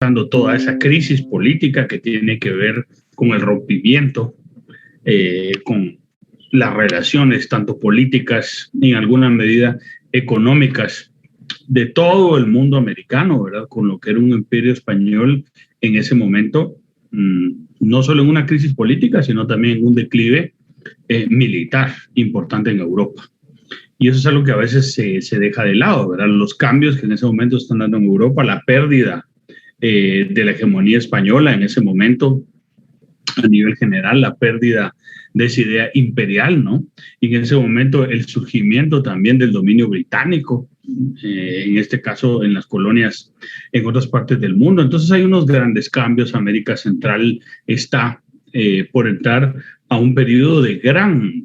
pasando toda esa crisis política que tiene que ver con el rompimiento, con las relaciones tanto políticas y en alguna medida económicas de todo el mundo americano, ¿verdad? Con lo que era un imperio español en ese momento, no solo en una crisis política, sino también en un declive militar importante en Europa. Y eso es algo que a veces se deja de lado, ¿verdad? Los cambios que en ese momento están dando en Europa, la pérdida de la hegemonía española en ese momento, a nivel general, la pérdida de esa idea imperial, ¿no? Y en ese momento el surgimiento también del dominio británico, en este caso en las colonias en otras partes del mundo. Entonces hay unos grandes cambios. América Central está por entrar a un periodo de gran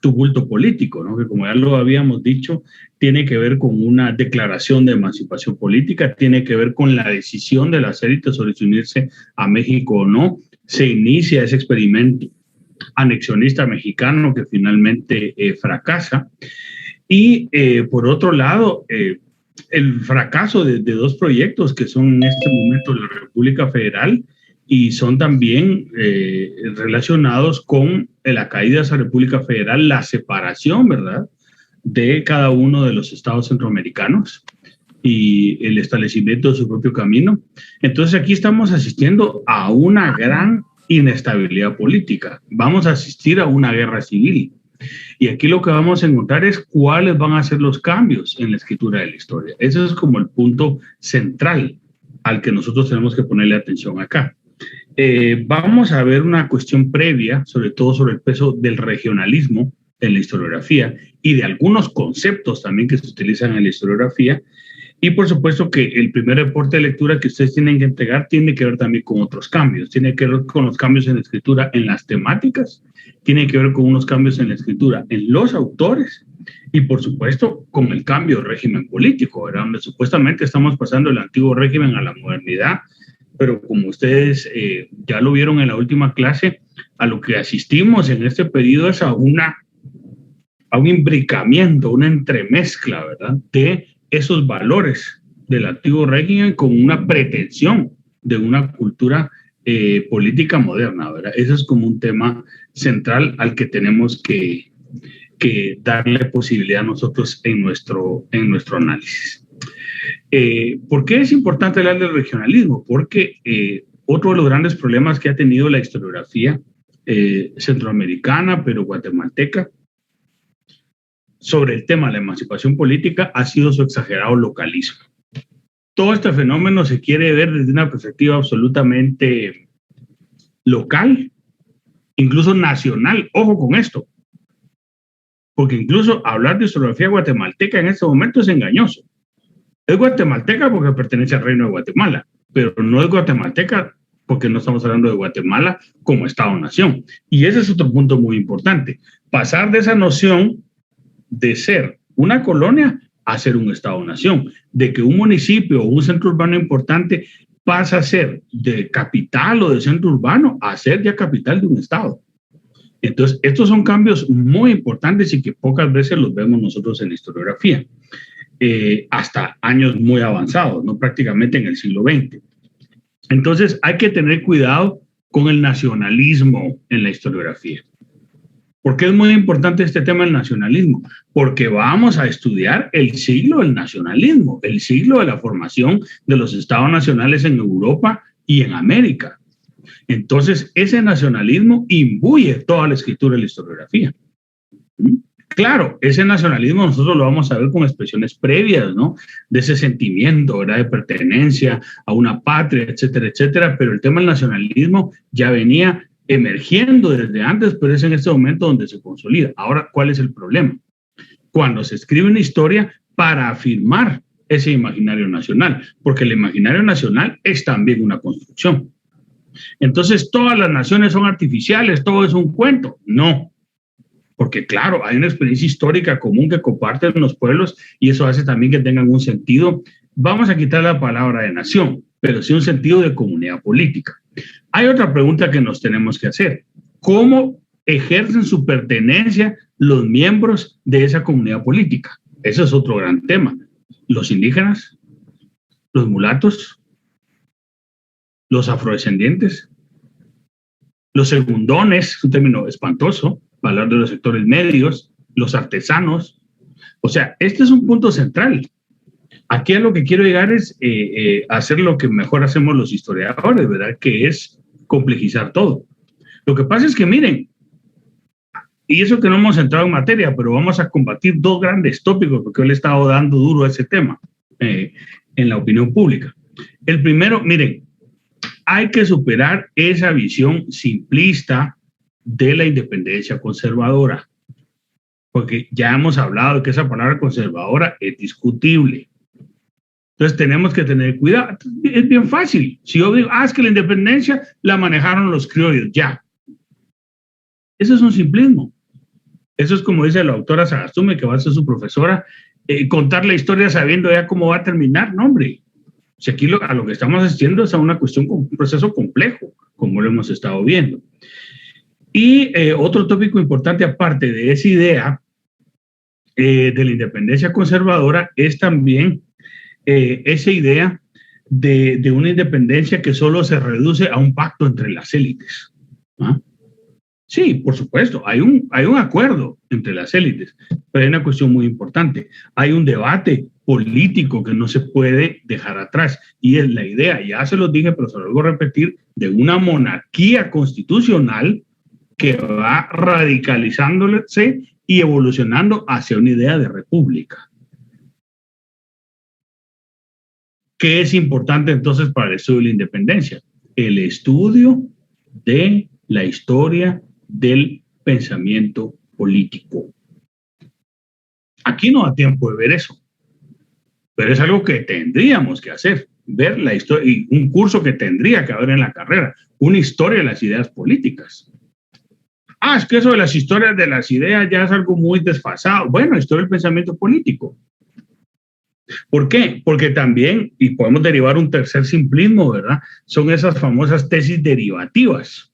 tumulto político, ¿no? Que como ya lo habíamos dicho, tiene que ver con una declaración de emancipación política, tiene que ver con la decisión de las élites sobre si unirse a México o no. Se inicia ese experimento anexionista mexicano que finalmente fracasa. Y por otro lado, el fracaso de dos proyectos que son en este momento la República Federal y son también relacionados con la caída de esa República Federal, la separación, ¿verdad?, de cada uno de los estados centroamericanos y el establecimiento de su propio camino. Entonces aquí estamos asistiendo a una gran inestabilidad política. Vamos a asistir a una guerra civil. Y aquí lo que vamos a encontrar es cuáles van a ser los cambios en la escritura de la historia. Ese es como el punto central al que nosotros tenemos que ponerle atención acá. Vamos a ver una cuestión previa, sobre todo sobre el peso del regionalismo en la historiografía y de algunos conceptos también que se utilizan en la historiografía. Y por supuesto que el primer reporte de lectura que ustedes tienen que entregar tiene que ver también con otros cambios, tiene que ver con los cambios en la escritura en las temáticas, tiene que ver con unos cambios en la escritura en los autores y por supuesto con el cambio de régimen político, ¿verdad? Donde supuestamente estamos pasando del antiguo régimen a la modernidad, pero como ustedes ya lo vieron en la última clase, a lo que asistimos en este periodo es a un imbricamiento, una entremezcla, ¿verdad?, de esos valores del antiguo régimen con una pretensión de una cultura política moderna, ¿verdad? Eso es como un tema central al que tenemos que darle posibilidad a nosotros en nuestro análisis. ¿Por qué es importante hablar del regionalismo? Porque otro de los grandes problemas que ha tenido la historiografía centroamericana, pero guatemalteca, sobre el tema de la emancipación política ha sido su exagerado localismo. Todo este fenómeno se quiere ver desde una perspectiva absolutamente local, incluso nacional. Ojo con esto, porque incluso hablar de historiografía guatemalteca en este momento es engañoso. Es guatemalteca porque pertenece al Reino de Guatemala, pero no es guatemalteca porque no estamos hablando de Guatemala como Estado-nación. Y ese es otro punto muy importante. Pasar de esa noción de ser una colonia a ser un Estado-nación, de que un municipio o un centro urbano importante pasa a ser de capital o de centro urbano a ser ya capital de un Estado. Entonces, estos son cambios muy importantes y que pocas veces los vemos nosotros en la historiografía, hasta años muy avanzados, ¿no? Prácticamente en el siglo XX. Entonces, hay que tener cuidado con el nacionalismo en la historiografía. ¿Por qué es muy importante este tema del nacionalismo? Porque vamos a estudiar el siglo del nacionalismo, el siglo de la formación de los estados nacionales en Europa y en América. Entonces, ese nacionalismo imbuye toda la escritura de la historiografía. Claro, ese nacionalismo nosotros lo vamos a ver con expresiones previas, ¿no? De ese sentimiento, ¿verdad?, de pertenencia a una patria, etcétera, etcétera. Pero el tema del nacionalismo ya venía emergiendo desde antes, pero es en este momento donde se consolida. Ahora, ¿cuál es el problema? Cuando se escribe una historia para afirmar ese imaginario nacional, porque el imaginario nacional es también una construcción. Entonces, todas las naciones son artificiales, todo es un cuento. No, porque claro, hay una experiencia histórica común que comparten los pueblos y eso hace también que tengan un sentido, vamos a quitar la palabra de nación, pero sí un sentido de comunidad política. Hay otra pregunta que nos tenemos que hacer. ¿Cómo ejercen su pertenencia los miembros de esa comunidad política? Ese es otro gran tema. ¿Los indígenas? ¿Los mulatos? los afrodescendientes, los segundones, un término espantoso, para hablar de los sectores medios, los artesanos. O sea, este es un punto central. Aquí a lo que quiero llegar es hacer lo que mejor hacemos los historiadores, ¿verdad? Que es complejizar todo. Lo que pasa es que, miren, y eso que no hemos entrado en materia, pero vamos a combatir dos grandes tópicos, porque yo le he estado dando duro a ese tema en la opinión pública. El primero, miren, hay que superar esa visión simplista de la independencia conservadora, porque ya hemos hablado de que esa palabra conservadora es discutible. Entonces tenemos que tener cuidado. Es bien fácil. Si yo digo, es que la independencia la manejaron los criollos, ya. Eso es un simplismo. Eso es como dice la autora Sagastume, que va a ser su profesora, contar la historia sabiendo ya cómo va a terminar. No, hombre. Si aquí a lo que estamos asistiendo es a una cuestión, un proceso complejo, como lo hemos estado viendo. Y otro tópico importante, aparte de esa idea de la independencia conservadora, es también esa idea de una independencia que solo se reduce a un pacto entre las élites. ¿Ah? Sí, por supuesto, hay un acuerdo entre las élites, pero hay una cuestión muy importante. Hay un debate político que no se puede dejar atrás, y es la idea, ya se los dije, pero se lo vuelvo a repetir, de una monarquía constitucional que va radicalizándose y evolucionando hacia una idea de república. ¿Qué es importante entonces para el estudio de la independencia? El estudio de la historia del pensamiento político. Aquí no da tiempo de ver eso, pero es algo que tendríamos que hacer, ver la historia, y un curso que tendría que haber en la carrera, una historia de las ideas políticas. Es que eso de las historias de las ideas ya es algo muy desfasado. Bueno, historia del pensamiento político. ¿Por qué? Porque también, y podemos derivar un tercer simplismo, ¿verdad? Son esas famosas tesis derivativas.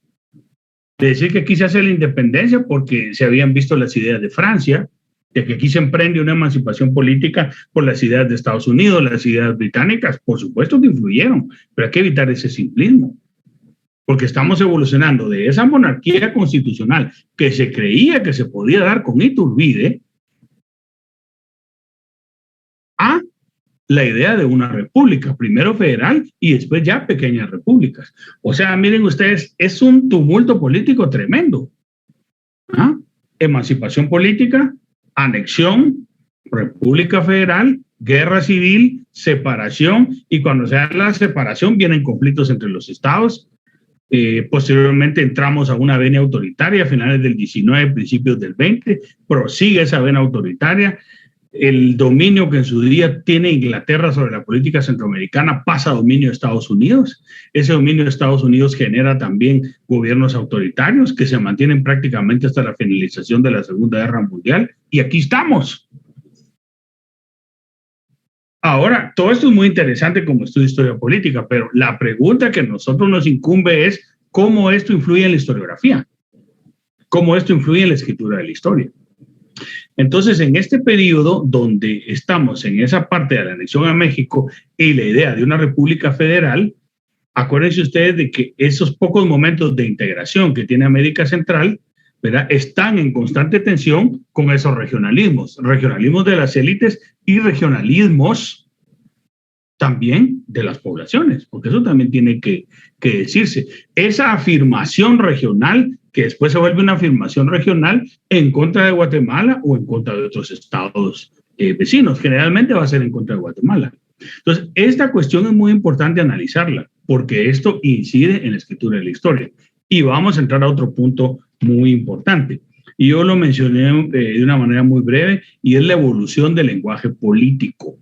De decir que aquí se hace la independencia porque se habían visto las ideas de Francia, de que aquí se emprende una emancipación política por las ideas de Estados Unidos, las ideas británicas, por supuesto que influyeron, pero hay que evitar ese simplismo, porque estamos evolucionando de esa monarquía constitucional que se creía que se podía dar con Iturbide a la idea de una república, primero federal y después ya pequeñas repúblicas. O sea, miren ustedes, es un tumulto político tremendo. Emancipación política, anexión, república federal, guerra civil, separación, y cuando se da la separación vienen conflictos entre los estados. Posteriormente entramos a una vena autoritaria a finales del 19, principios del 20, prosigue esa vena autoritaria. El dominio que en su día tiene Inglaterra sobre la política centroamericana pasa a dominio de Estados Unidos. Ese dominio de Estados Unidos genera también gobiernos autoritarios que se mantienen prácticamente hasta la finalización de la Segunda Guerra Mundial. Y aquí estamos. Ahora, todo esto es muy interesante como estudio de historia política, pero la pregunta que a nosotros nos incumbe es cómo esto influye en la historiografía, cómo esto influye en la escritura de la historia. Entonces, en este periodo donde estamos en esa parte de la anexión a México y la idea de una república federal, acuérdense ustedes de que esos pocos momentos de integración que tiene América Central, ¿verdad?, están en constante tensión con esos regionalismos de las élites y regionalismos también de las poblaciones, porque eso también tiene que decirse. Esa afirmación regional que después se vuelve una afirmación regional en contra de Guatemala o en contra de otros estados vecinos. Generalmente va a ser en contra de Guatemala. Entonces, esta cuestión es muy importante analizarla, porque esto incide en la escritura de la historia. Y vamos a entrar a otro punto muy importante. Y yo lo mencioné de una manera muy breve, y es la evolución del lenguaje político.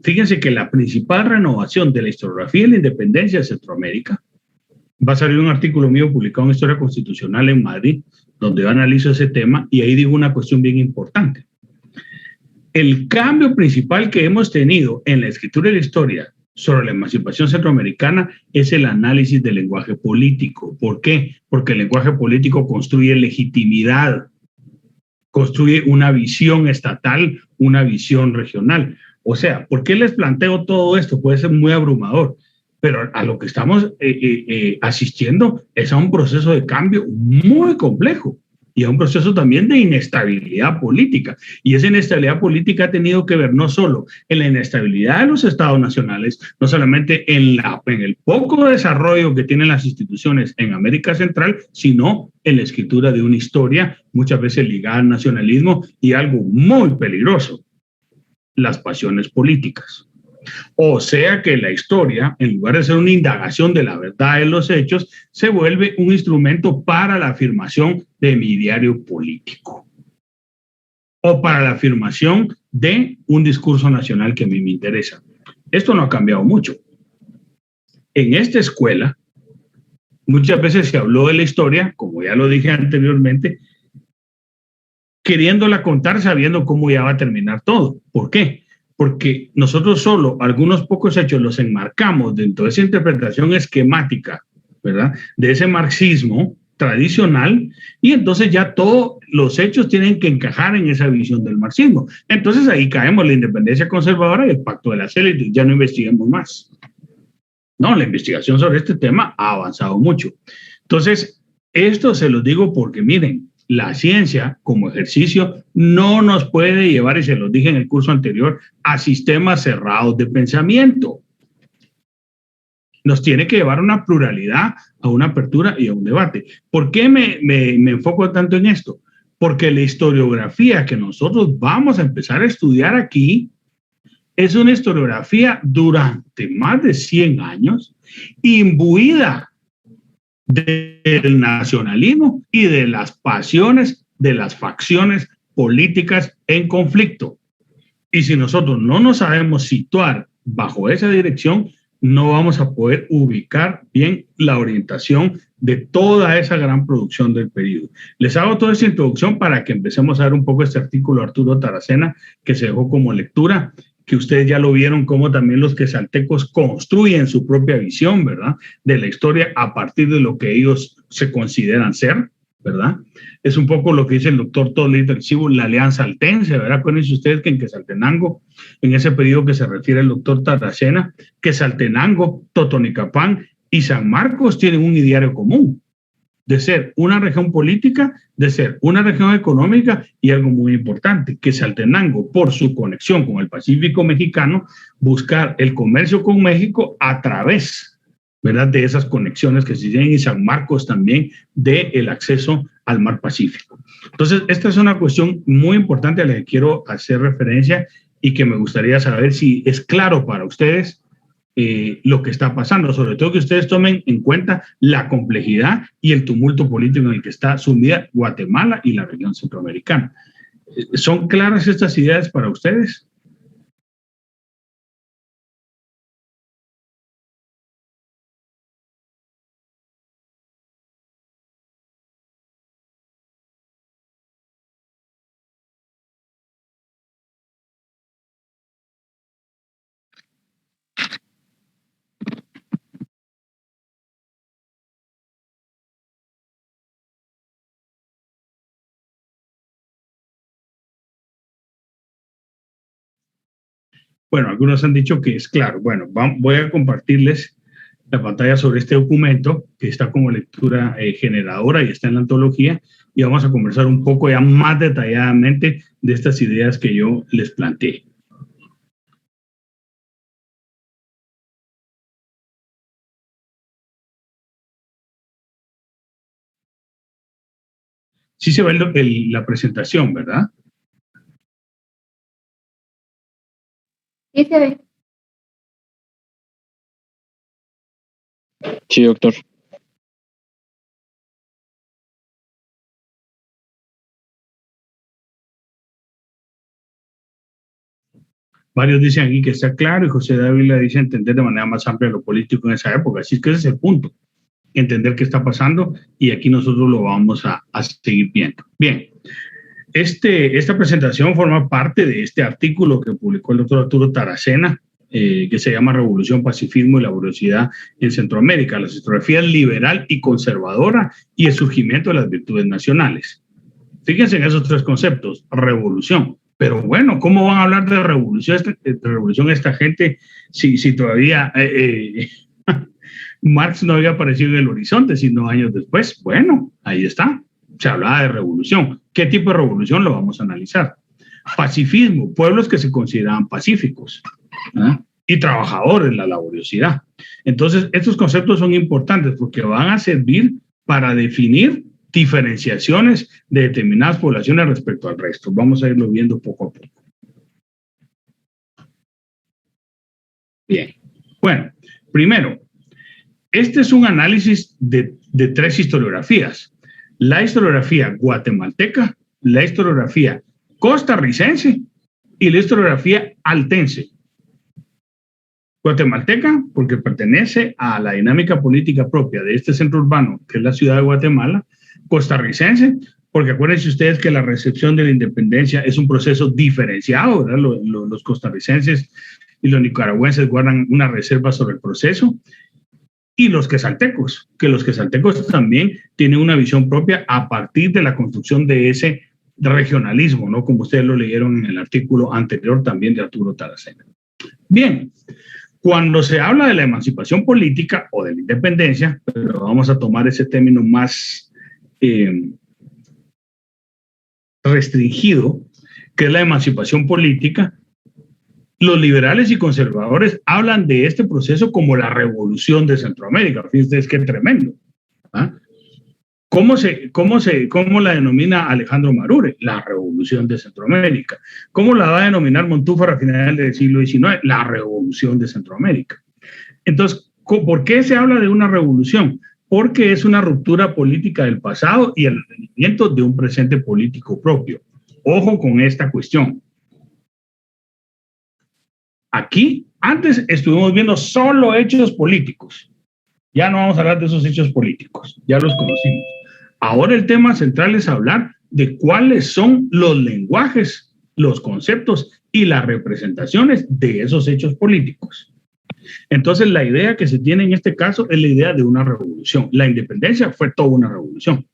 Fíjense que la principal renovación de la historiografía de la independencia de Centroamérica, va a salir un artículo mío publicado en Historia Constitucional en Madrid, donde yo analizo ese tema, y ahí digo una cuestión bien importante. El cambio principal que hemos tenido en la escritura de la historia sobre la emancipación centroamericana es el análisis del lenguaje político. ¿Por qué? Porque el lenguaje político construye legitimidad, construye una visión estatal, una visión regional. O sea, ¿por qué les planteo todo esto? Puede ser muy abrumador, pero a lo que estamos asistiendo es a un proceso de cambio muy complejo y a un proceso también de inestabilidad política. Y esa inestabilidad política ha tenido que ver no solo en la inestabilidad de los estados nacionales, no solamente en el poco desarrollo que tienen las instituciones en América Central, sino en la escritura de una historia muchas veces ligada al nacionalismo y algo muy peligroso, las pasiones políticas. O sea que la historia, en lugar de ser una indagación de la verdad de los hechos, se vuelve un instrumento para la afirmación de mi diario político o para la afirmación de un discurso nacional que a mí me interesa. Esto no ha cambiado mucho. En esta escuela, muchas veces se habló de la historia, como ya lo dije anteriormente, queriéndola contar sabiendo cómo ya va a terminar todo. ¿Por qué? Porque nosotros solo algunos pocos hechos los enmarcamos dentro de esa interpretación esquemática, ¿verdad? De ese marxismo tradicional, y entonces ya todos los hechos tienen que encajar en esa visión del marxismo. Entonces ahí caemos la independencia conservadora y el pacto de las élites, ya no investiguemos más. No, la investigación sobre este tema ha avanzado mucho. Entonces, esto se los digo porque miren, la ciencia como ejercicio no nos puede llevar, y se los dije en el curso anterior, a sistemas cerrados de pensamiento. Nos tiene que llevar a una pluralidad, a una apertura y a un debate. ¿Por qué me enfoco tanto en esto? Porque la historiografía que nosotros vamos a empezar a estudiar aquí es una historiografía durante más de 100 años, imbuida del nacionalismo y de las pasiones de las facciones políticas en conflicto. Y si nosotros no nos sabemos situar bajo esa dirección, no vamos a poder ubicar bien la orientación de toda esa gran producción del periodo. Les hago toda esta introducción para que empecemos a ver un poco este artículo de Arturo Taracena que se dejó como lectura, que ustedes ya lo vieron, cómo también los quesaltecos construyen su propia visión, ¿verdad?, de la historia a partir de lo que ellos se consideran ser, ¿verdad? Es un poco lo que dice el doctor Tolid del Chivo, la alianza altense, ¿verdad? Acuérdense ustedes que en Quetzaltenango, en ese periodo que se refiere el doctor Taracena, Quetzaltenango, Totonicapán y San Marcos tienen un ideario común, de ser una región política, de ser una región económica y algo muy importante, que Quetzaltenango, por su conexión con el Pacífico mexicano, buscar el comercio con México a través, ¿verdad?, de esas conexiones que se tienen, y San Marcos también del acceso al mar Pacífico. Entonces, esta es una cuestión muy importante a la que quiero hacer referencia y que me gustaría saber si es claro para ustedes lo que está pasando, sobre todo que ustedes tomen en cuenta la complejidad y el tumulto político en el que está sumida Guatemala y la región centroamericana. ¿Son claras estas ideas para ustedes? Bueno, algunos han dicho que es claro. Bueno, voy a compartirles la pantalla sobre este documento que está como lectura generadora y está en la antología, y vamos a conversar un poco ya más detalladamente de estas ideas que yo les planteé. Sí se ve la presentación, ¿verdad? Sí se ve. Sí, doctor. Varios dicen aquí que está claro, y José Dávila dice entender de manera más amplia lo político en esa época. Así es que ese es el punto, entender qué está pasando, y aquí nosotros lo vamos a seguir viendo. Bien, esta presentación forma parte de este artículo que publicó el doctor Arturo Taracena, que se llama Revolución, Pacifismo y Laboriosidad en Centroamérica, la historiografía liberal y conservadora y el surgimiento de las virtudes nacionales. Fíjense en esos tres conceptos: revolución, Pero bueno, ¿cómo van a hablar de revolución esta gente si todavía Marx no había aparecido en el horizonte, sino años después? Bueno, ahí está. Se hablaba de revolución. ¿Qué tipo de revolución? Lo vamos a analizar. Pacifismo, pueblos que se consideraban pacíficos, ¿eh? Y trabajadores, la laboriosidad. Entonces, estos conceptos son importantes porque van a servir para definir diferenciaciones de determinadas poblaciones respecto al resto. Vamos a irlo viendo poco a poco. Bien. Bueno, primero, este es un análisis de 3 historiografías. La historiografía guatemalteca, la historiografía costarricense y la historiografía altense. Guatemalteca, porque pertenece a la dinámica política propia de este centro urbano, que es la ciudad de Guatemala. Costarricense, porque acuérdense ustedes que la recepción de la independencia es un proceso diferenciado, ¿verdad? Los costarricenses y los nicaragüenses guardan una reserva sobre el proceso. Y los quesaltecos, que los quesaltecos también tienen una visión propia a partir de la construcción de ese regionalismo, ¿no? Como ustedes lo leyeron en el artículo anterior también de Arturo Taracena. Bien, cuando se habla de la emancipación política o de la independencia, pero vamos a tomar ese término más restringido, que es la emancipación política, los liberales y conservadores hablan de este proceso como la revolución de Centroamérica. Fíjense, es que es tremendo. ¿Ah? ¿Cómo la denomina Alejandro Marure? La revolución de Centroamérica. ¿Cómo la va a denominar Montúfar a finales del siglo XIX? La revolución de Centroamérica. Entonces, ¿por qué se habla de una revolución? Porque es una ruptura política del pasado y el advenimiento de un presente político propio. Ojo con esta cuestión. Aquí, antes estuvimos viendo solo hechos políticos. Ya no vamos a hablar de esos hechos políticos, ya los conocimos. Ahora el tema central es hablar de cuáles son los lenguajes, los conceptos y las representaciones de esos hechos políticos. Entonces, la idea que se tiene en este caso es la idea de una revolución. La independencia fue toda una revolución.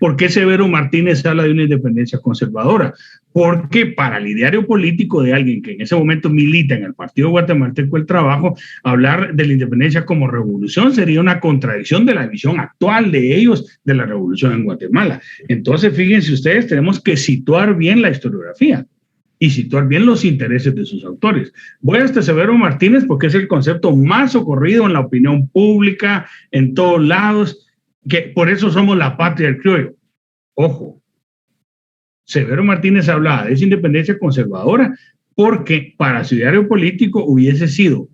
¿Por qué Severo Martínez habla de una independencia conservadora? Porque para el ideario político de alguien que en ese momento milita en el Partido Guatemalteco del Trabajo, hablar de la independencia como revolución sería una contradicción de la visión actual de ellos de la revolución en Guatemala. Entonces, fíjense ustedes, tenemos que situar bien la historiografía y situar bien los intereses de sus autores. Voy hasta Severo Martínez porque es el concepto más socorrido en la opinión pública, en todos lados, que por eso somos la patria del criollo. Ojo, Severo Martínez hablaba de esa independencia conservadora porque para su diario político hubiese sido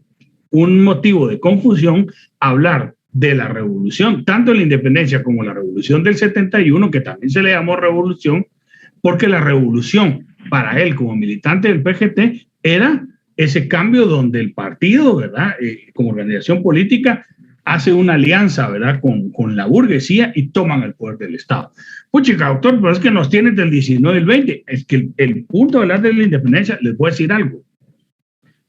un motivo de confusión hablar de la revolución, tanto de la independencia como la revolución del 71, que también se le llamó revolución, porque la revolución para él como militante del PGT era ese cambio donde el partido, ¿verdad? Como organización política, hace una alianza, ¿verdad?, con la burguesía y toman el poder del Estado. Puchica, doctor, pero es que nos tienen del 19 y el 20. Es que el punto de hablar de la independencia, les voy a decir algo.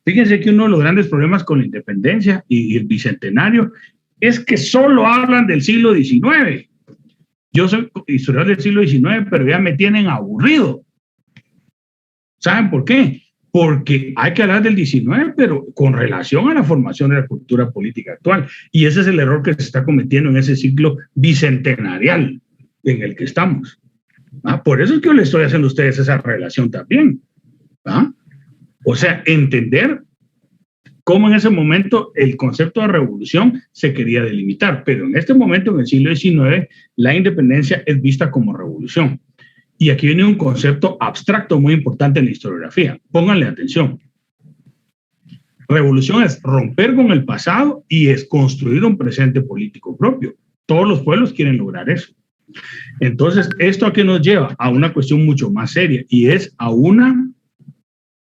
Fíjense que uno de los grandes problemas con la independencia y el bicentenario es que solo hablan del siglo XIX. Yo soy historiador del siglo XIX, pero ya me tienen aburrido. ¿Saben por qué? Porque hay que hablar del 19, pero con relación a la formación de la cultura política actual. Y ese es el error que se está cometiendo en ese ciclo bicentenarial en el que estamos. ¿Ah? Por eso es que yo le estoy haciendo a ustedes esa relación también. ¿Ah? O sea, entender cómo en ese momento el concepto de revolución se quería delimitar. Pero en este momento, en el siglo XIX, la independencia es vista como revolución. Y aquí viene un concepto abstracto muy importante en la historiografía. Pónganle atención. Revolución es romper con el pasado y es construir un presente político propio. Todos los pueblos quieren lograr eso. Entonces, ¿esto a qué nos lleva? A una cuestión mucho más seria y es a una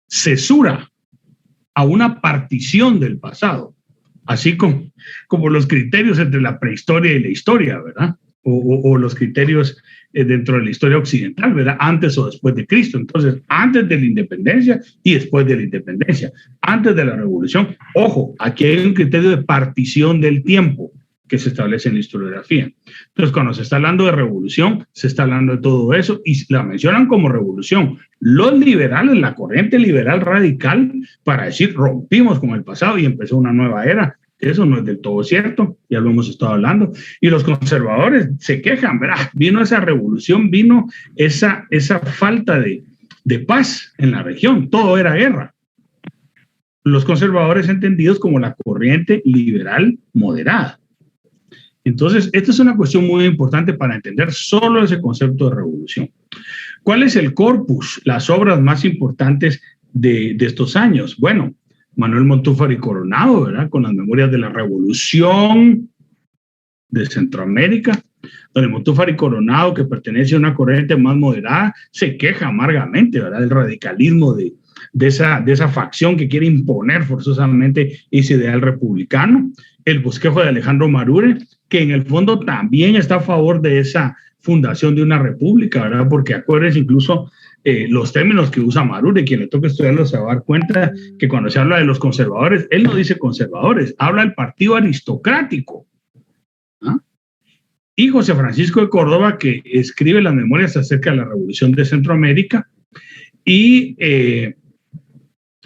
cesura, a una partición del pasado, así como los criterios entre la prehistoria y la historia, ¿verdad? O los criterios dentro de la historia occidental, ¿verdad? Antes o después de Cristo. Entonces, antes de la independencia y después de la independencia, antes de la revolución. Ojo, aquí hay un criterio de partición del tiempo. que se establece en la historiografía. Entonces, cuando se está hablando de revolución, se está hablando de todo eso y la mencionan como revolución. Los liberales, la corriente liberal radical, para decir rompimos con el pasado y empezó una nueva era. Eso no es del todo cierto, ya lo hemos estado hablando. Y los conservadores se quejan, ¿verdad? Vino esa revolución, vino esa falta de paz en la región, todo era guerra. Los conservadores entendidos como la corriente liberal moderada. Entonces, esta es una cuestión muy importante para entender solo ese concepto de revolución. ¿Cuál es el corpus, las obras más importantes de estos años? Bueno, Manuel Montúfar y Coronado, ¿verdad? Con las memorias de la revolución de Centroamérica, donde Montúfar y Coronado, que pertenece a una corriente más moderada, se queja amargamente, ¿verdad?, del radicalismo de esa facción que quiere imponer forzosamente ese ideal republicano. El bosquejo de Alejandro Marure, que en el fondo también está a favor de esa fundación de una república, ¿verdad? Porque acuérdense incluso los términos que usa Marure, quien le toca estudiarlo se va a dar cuenta que cuando se habla de los conservadores, él no dice conservadores, habla del partido aristocrático. ¿Ah? Y José Francisco de Córdoba, que escribe las memorias acerca de la Revolución de Centroamérica, y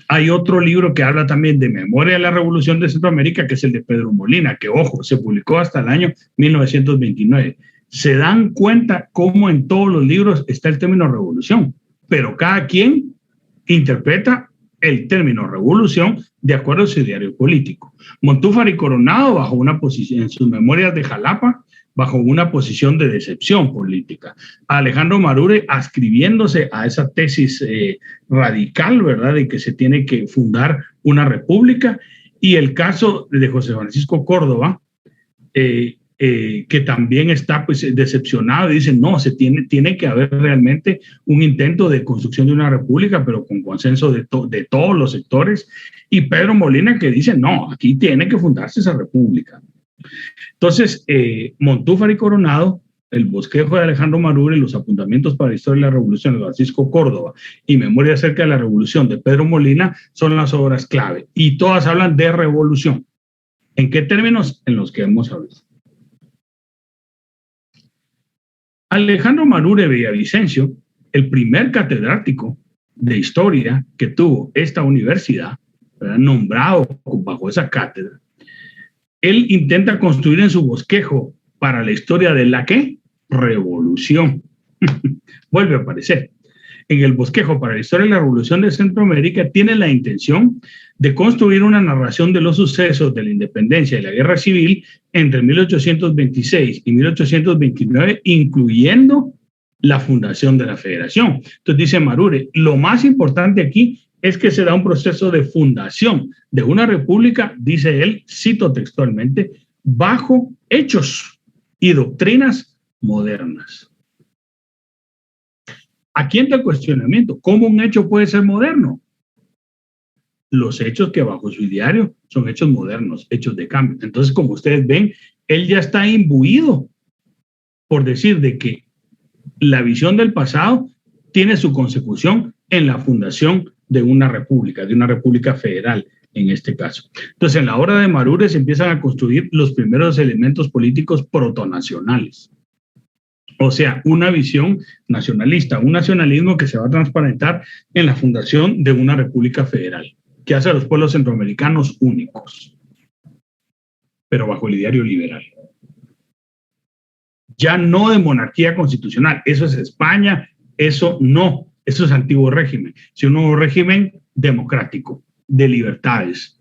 hay otro libro que habla también de memoria de la Revolución de Centroamérica, que es el de Pedro Molina, que, ojo, se publicó hasta el año 1929. Se dan cuenta cómo en todos los libros está el término revolución, pero cada quien interpreta el término revolución de acuerdo a su ideario político. Montúfar y Coronado, bajo una posición, en sus memorias de Jalapa, bajo una posición de decepción política. Alejandro Marure ascribiéndose a esa tesis radical, ¿verdad?, de que se tiene que fundar una república, y el caso de José Francisco Córdoba, que también está pues decepcionado y dice, no, tiene que haber realmente un intento de construcción de una república, pero con consenso de todos los sectores, y Pedro Molina que dice, no, aquí tiene que fundarse esa república. Entonces, Montúfar y Coronado, el bosquejo de Alejandro Marure, los apuntamientos para la historia de la revolución de Francisco Córdoba y memoria acerca de la revolución de Pedro Molina son las obras clave, y todas hablan de revolución. ¿En qué términos? En los que hemos hablado. Alejandro Marure Villavicencio, el primer catedrático de historia que tuvo esta universidad, ¿verdad?, nombrado bajo esa cátedra, él intenta construir en su bosquejo para la historia de la ¿qué? Revolución. Vuelve a aparecer. En el bosquejo para la historia de la revolución de Centroamérica tiene la intención de construir una narración de los sucesos de la independencia y la guerra civil entre 1826 y 1829, incluyendo la fundación de la federación. Entonces dice Marure, lo más importante aquí es que se da un proceso de fundación de una república, dice él, cito textualmente, bajo hechos y doctrinas modernas. Aquí entra el cuestionamiento, ¿cómo un hecho puede ser moderno? Los hechos que bajo su ideario son hechos modernos, hechos de cambio. Entonces, como ustedes ven, él ya está imbuido por decir de que la visión del pasado tiene su consecución en la fundación de una república federal en este caso. Entonces, en la obra de Marure se empiezan a construir los primeros elementos políticos protonacionales. O sea, una visión nacionalista, un nacionalismo que se va a transparentar en la fundación de una república federal, que hace a los pueblos centroamericanos únicos, pero bajo el ideario liberal. Ya no de monarquía constitucional, eso es España, eso no, eso es antiguo régimen, sino un nuevo régimen democrático, de libertades,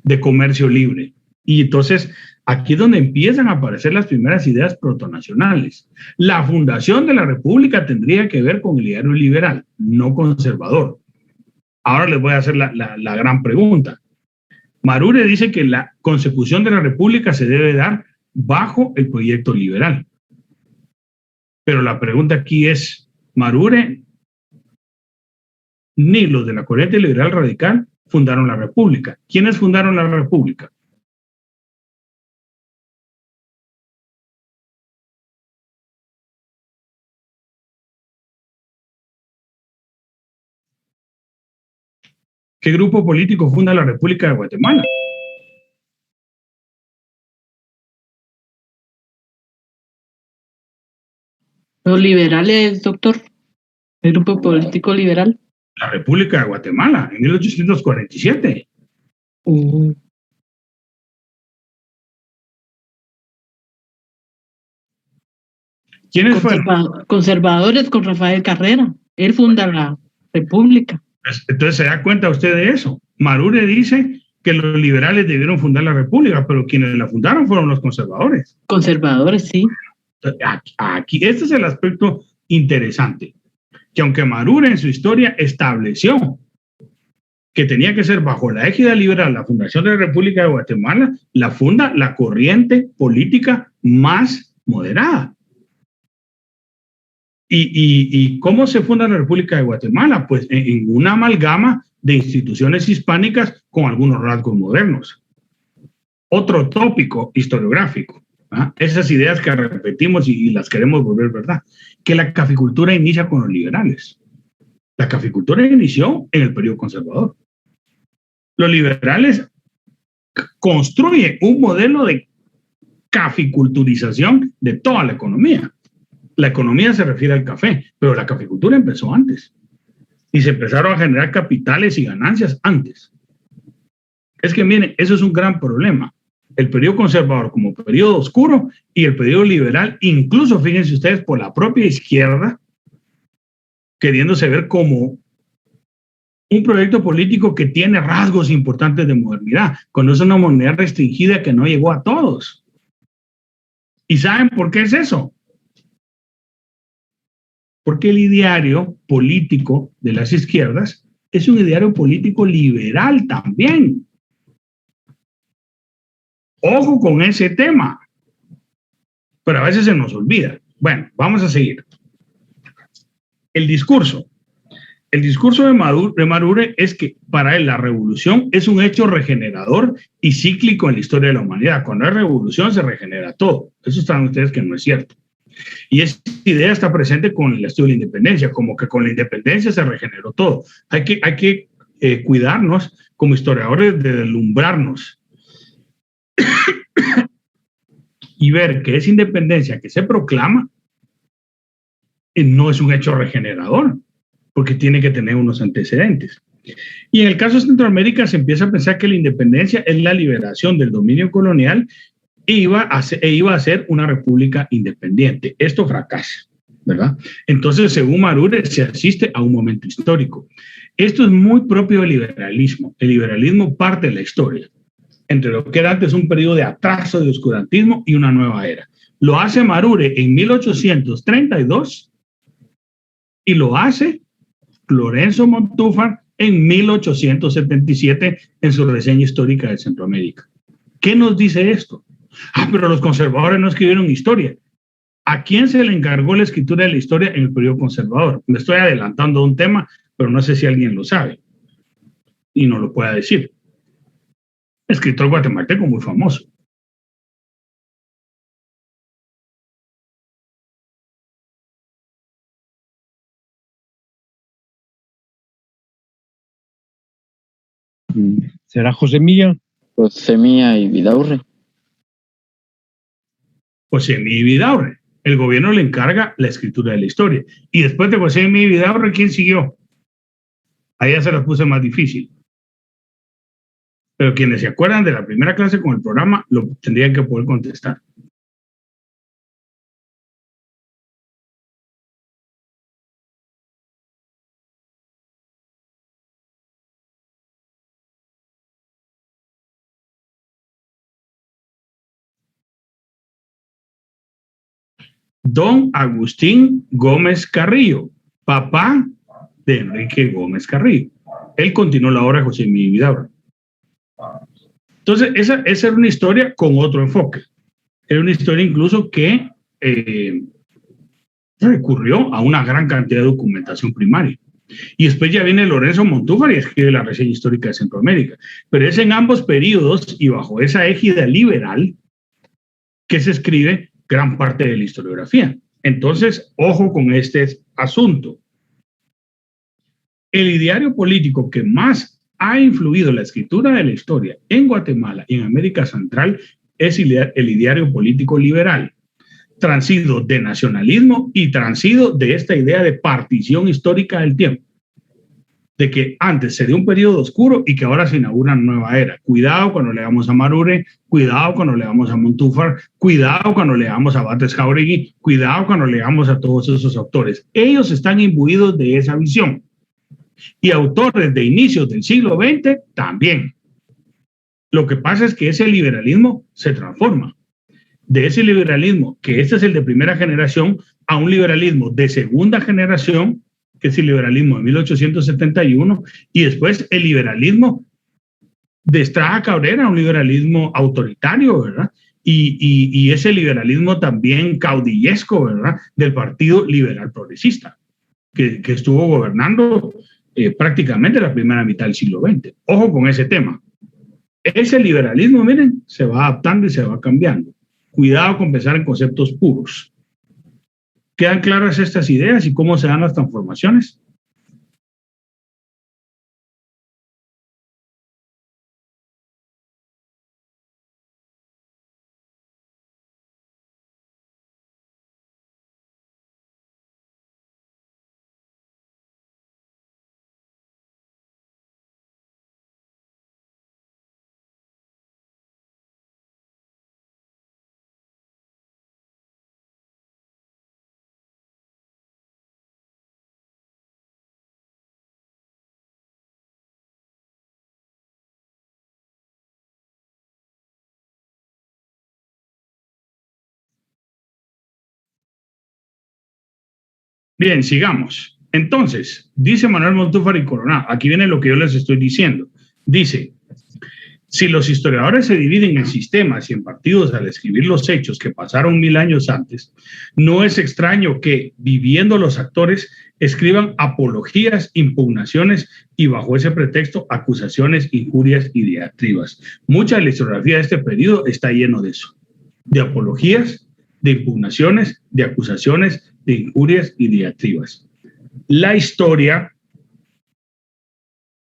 de comercio libre. Y entonces, aquí es donde empiezan a aparecer las primeras ideas protonacionales. La fundación de la república tendría que ver con el ideario liberal, no conservador. Ahora les voy a hacer la gran pregunta. Marure dice que la consecución de la república se debe dar bajo el proyecto liberal. Pero la pregunta aquí es, Marure ni los de la corriente liberal radical fundaron la república. ¿Quiénes fundaron la república? ¿Qué grupo político funda la República de Guatemala? Los liberales, doctor, el grupo político liberal. La República de Guatemala, en 1847. ¿Quiénes fueron? Conservadores con Rafael Carrera. Él funda la República. Entonces, ¿se da cuenta usted de eso? Marure dice que los liberales debieron fundar la República, pero quienes la fundaron fueron los conservadores. Conservadores, sí. Aquí, este es el aspecto interesante, que aunque Marure en su historia estableció que tenía que ser bajo la égida liberal la fundación de la República de Guatemala, la funda la corriente política más moderada. ¿Y cómo se funda la República de Guatemala? Pues en una amalgama de instituciones hispánicas con algunos rasgos modernos. Otro tópico historiográfico, ¿ah? Esas ideas que repetimos y las queremos volver verdad, que la caficultura inicia con los liberales. La caficultura inició en el periodo conservador. Los liberales construyen un modelo de caficulturización de toda la economía. La economía se refiere al café, pero la caficultura empezó antes. Y se empezaron a generar capitales y ganancias antes. Es que miren, eso es un gran problema. El periodo conservador como periodo oscuro y el periodo liberal, incluso fíjense ustedes, por la propia izquierda, queriéndose ver como un proyecto político que tiene rasgos importantes de modernidad, cuando es una modernidad restringida que no llegó a todos. ¿Y saben por qué es eso? Porque el ideario político de las izquierdas es un ideario político liberal también. Ojo con ese tema. Pero a veces se nos olvida. Bueno, vamos a seguir. El discurso. El discurso de Marure es que para él la revolución es un hecho regenerador y cíclico en la historia de la humanidad. Cuando hay revolución se regenera todo. Eso saben ustedes que no es cierto. Y esa idea está presente con el estudio de la independencia, como que con la independencia se regeneró todo. Hay que cuidarnos como historiadores de deslumbrarnos y ver que esa independencia que se proclama no es un hecho regenerador, porque tiene que tener unos antecedentes. Y en el caso de Centroamérica se empieza a pensar que la independencia es la liberación del dominio colonial e iba a ser una república independiente. Esto fracasa, ¿verdad? Entonces, según Marure, se asiste a un momento histórico. Esto es muy propio del liberalismo. El liberalismo parte de la historia, entre lo que era antes un periodo de atraso, de oscurantismo y una nueva era. Lo hace Marure en 1832 y lo hace Lorenzo Montúfar en 1877 en su reseña histórica de Centroamérica. ¿Qué nos dice esto? Pero los conservadores no escribieron historia. ¿A quién se le encargó la escritura de la historia en el periodo conservador? Me estoy adelantando a un tema, pero no sé si alguien lo sabe y no lo pueda decir. Escritor guatemalteco muy famoso. ¿Será José Milla? José Milla y Vidaurre. José Milla y Vidaurre. El gobierno le encarga la escritura de la historia. Y después de José Milla y Vidaurre, ¿quién siguió? Ahí ya se las puse más difícil. Pero quienes se acuerdan de la primera clase con el programa, lo tendrían que poder contestar. Don Agustín Gómez Carrillo, papá de Enrique Gómez Carrillo. Él continuó la obra de José Milla y Vidaurre. Entonces, esa era una historia con otro enfoque. Era una historia incluso que recurrió a una gran cantidad de documentación primaria. Y después ya viene Lorenzo Montúfar y escribe la reseña histórica de Centroamérica. Pero es en ambos periodos y bajo esa égida liberal que se escribe gran parte de la historiografía. Entonces, ojo con este asunto. El ideario político que más ha influido en la escritura de la historia en Guatemala y en América Central es el ideario político liberal. transido de nacionalismo y transido de esta idea de partición histórica del tiempo, de que antes se dio un periodo oscuro y que ahora se inaugura una nueva era. Cuidado cuando leamos a Marure, cuidado cuando leamos a Montúfar, cuidado cuando leamos a Bates Jauregui, cuidado cuando leamos a todos esos autores. Ellos están imbuidos de esa visión. Y autores de inicios del siglo XX también. Lo que pasa es que ese liberalismo se transforma. De ese liberalismo, que este es el de primera generación, a un liberalismo de segunda generación, que es el liberalismo de 1871, y después el liberalismo de Estrada Cabrera, un liberalismo autoritario, ¿verdad? Y ese liberalismo también caudillesco, ¿verdad? Del Partido Liberal Progresista, que estuvo gobernando prácticamente la primera mitad del siglo XX. Ojo con ese tema. Ese liberalismo, miren, se va adaptando y se va cambiando. Cuidado con pensar en conceptos puros. ¿Quedan claras estas ideas y cómo se dan las transformaciones? Bien, sigamos. Entonces, dice Manuel Montúfar y Coronado, aquí viene lo que yo les estoy diciendo. Dice, si los historiadores se dividen en sistemas y en partidos al escribir los hechos que pasaron 1000 años antes, no es extraño que, viviendo los actores, escriban apologías, impugnaciones y bajo ese pretexto acusaciones, injurias y diatribas. Mucha de la historiografía de este periodo está lleno de eso, de apologías, de impugnaciones, de acusaciones, de injurias y diatribas. La historia,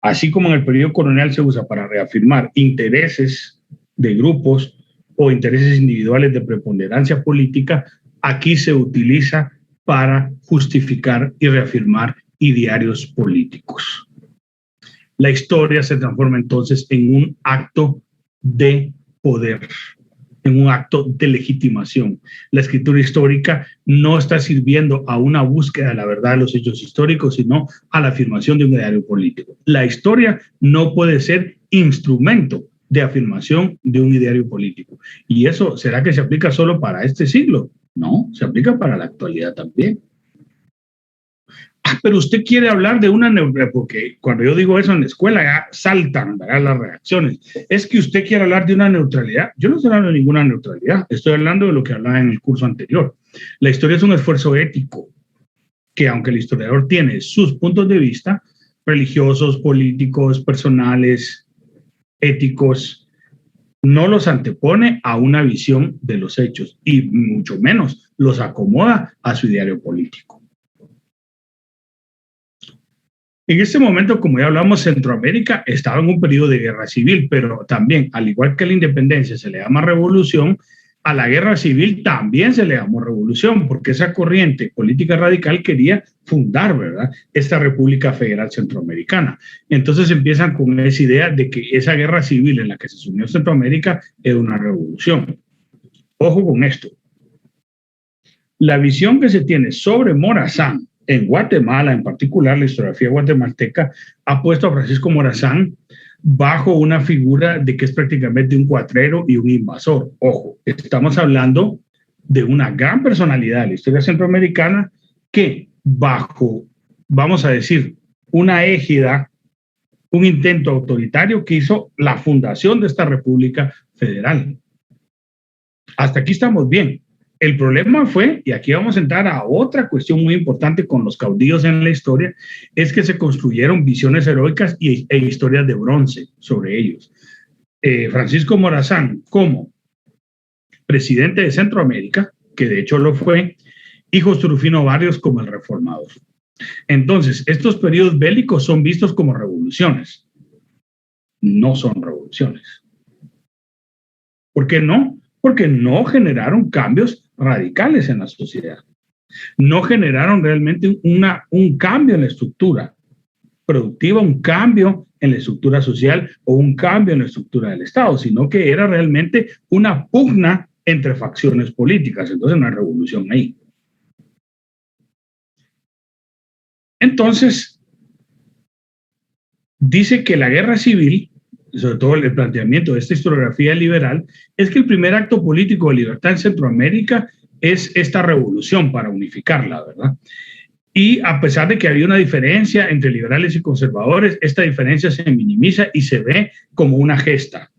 así como en el periodo colonial se usa para reafirmar intereses de grupos o intereses individuales de preponderancia política, aquí se utiliza para justificar y reafirmar idearios políticos. La historia se transforma entonces en un acto de poder, en un acto de legitimación. La escritura histórica no está sirviendo a una búsqueda de la verdad de los hechos históricos, sino a la afirmación de un ideario político. La historia no puede ser instrumento de afirmación de un ideario político. ¿Y eso será que se aplica solo para este siglo? No, se aplica para la actualidad también. Pero usted quiere hablar de una neutralidad, porque cuando yo digo eso en la escuela ya saltan, ¿verdad?, las reacciones. Es que usted quiere hablar de una neutralidad. Yo no estoy hablando de ninguna neutralidad, estoy hablando de lo que hablaba en el curso anterior. La historia es un esfuerzo ético que, aunque el historiador tiene sus puntos de vista, religiosos, políticos, personales, éticos, no los antepone a una visión de los hechos y mucho menos los acomoda a su ideario político. En este momento, como ya hablamos, Centroamérica estaba en un periodo de guerra civil, pero también, al igual que a la independencia se le llama revolución, a la guerra civil también se le llamó revolución, porque esa corriente política radical quería fundar, ¿verdad?, esta República Federal Centroamericana. Entonces empiezan con esa idea de que esa guerra civil en la que se sumió Centroamérica era una revolución. Ojo con esto. La visión que se tiene sobre Morazán en Guatemala, en particular la historiografía guatemalteca, ha puesto a Francisco Morazán bajo una figura de que es prácticamente un cuatrero y un invasor. Ojo, estamos hablando de una gran personalidad de la historia centroamericana que bajo, vamos a decir, una égida, un intento autoritario que hizo la fundación de esta República Federal. Hasta aquí estamos bien. El problema fue, y aquí vamos a entrar a otra cuestión muy importante con los caudillos en la historia, es que se construyeron visiones heroicas e historias de bronce sobre ellos. Francisco Morazán, como presidente de Centroamérica, que de hecho lo fue, y José Rufino Barrios como el reformador. Entonces, estos periodos bélicos son vistos como revoluciones. No son revoluciones. ¿Por qué no? Porque no generaron cambios radicales en la sociedad. No generaron realmente un cambio en la estructura productiva, un cambio en la estructura social o un cambio en la estructura del Estado, sino que era realmente una pugna entre facciones políticas. Entonces, una revolución ahí. Entonces, dice que la guerra civil, sobre todo el planteamiento de esta historiografía liberal, es que el primer acto político de libertad en Centroamérica es esta revolución para unificarla, ¿verdad? Y a pesar de que había una diferencia entre liberales y conservadores, esta diferencia se minimiza y se ve como una gesta.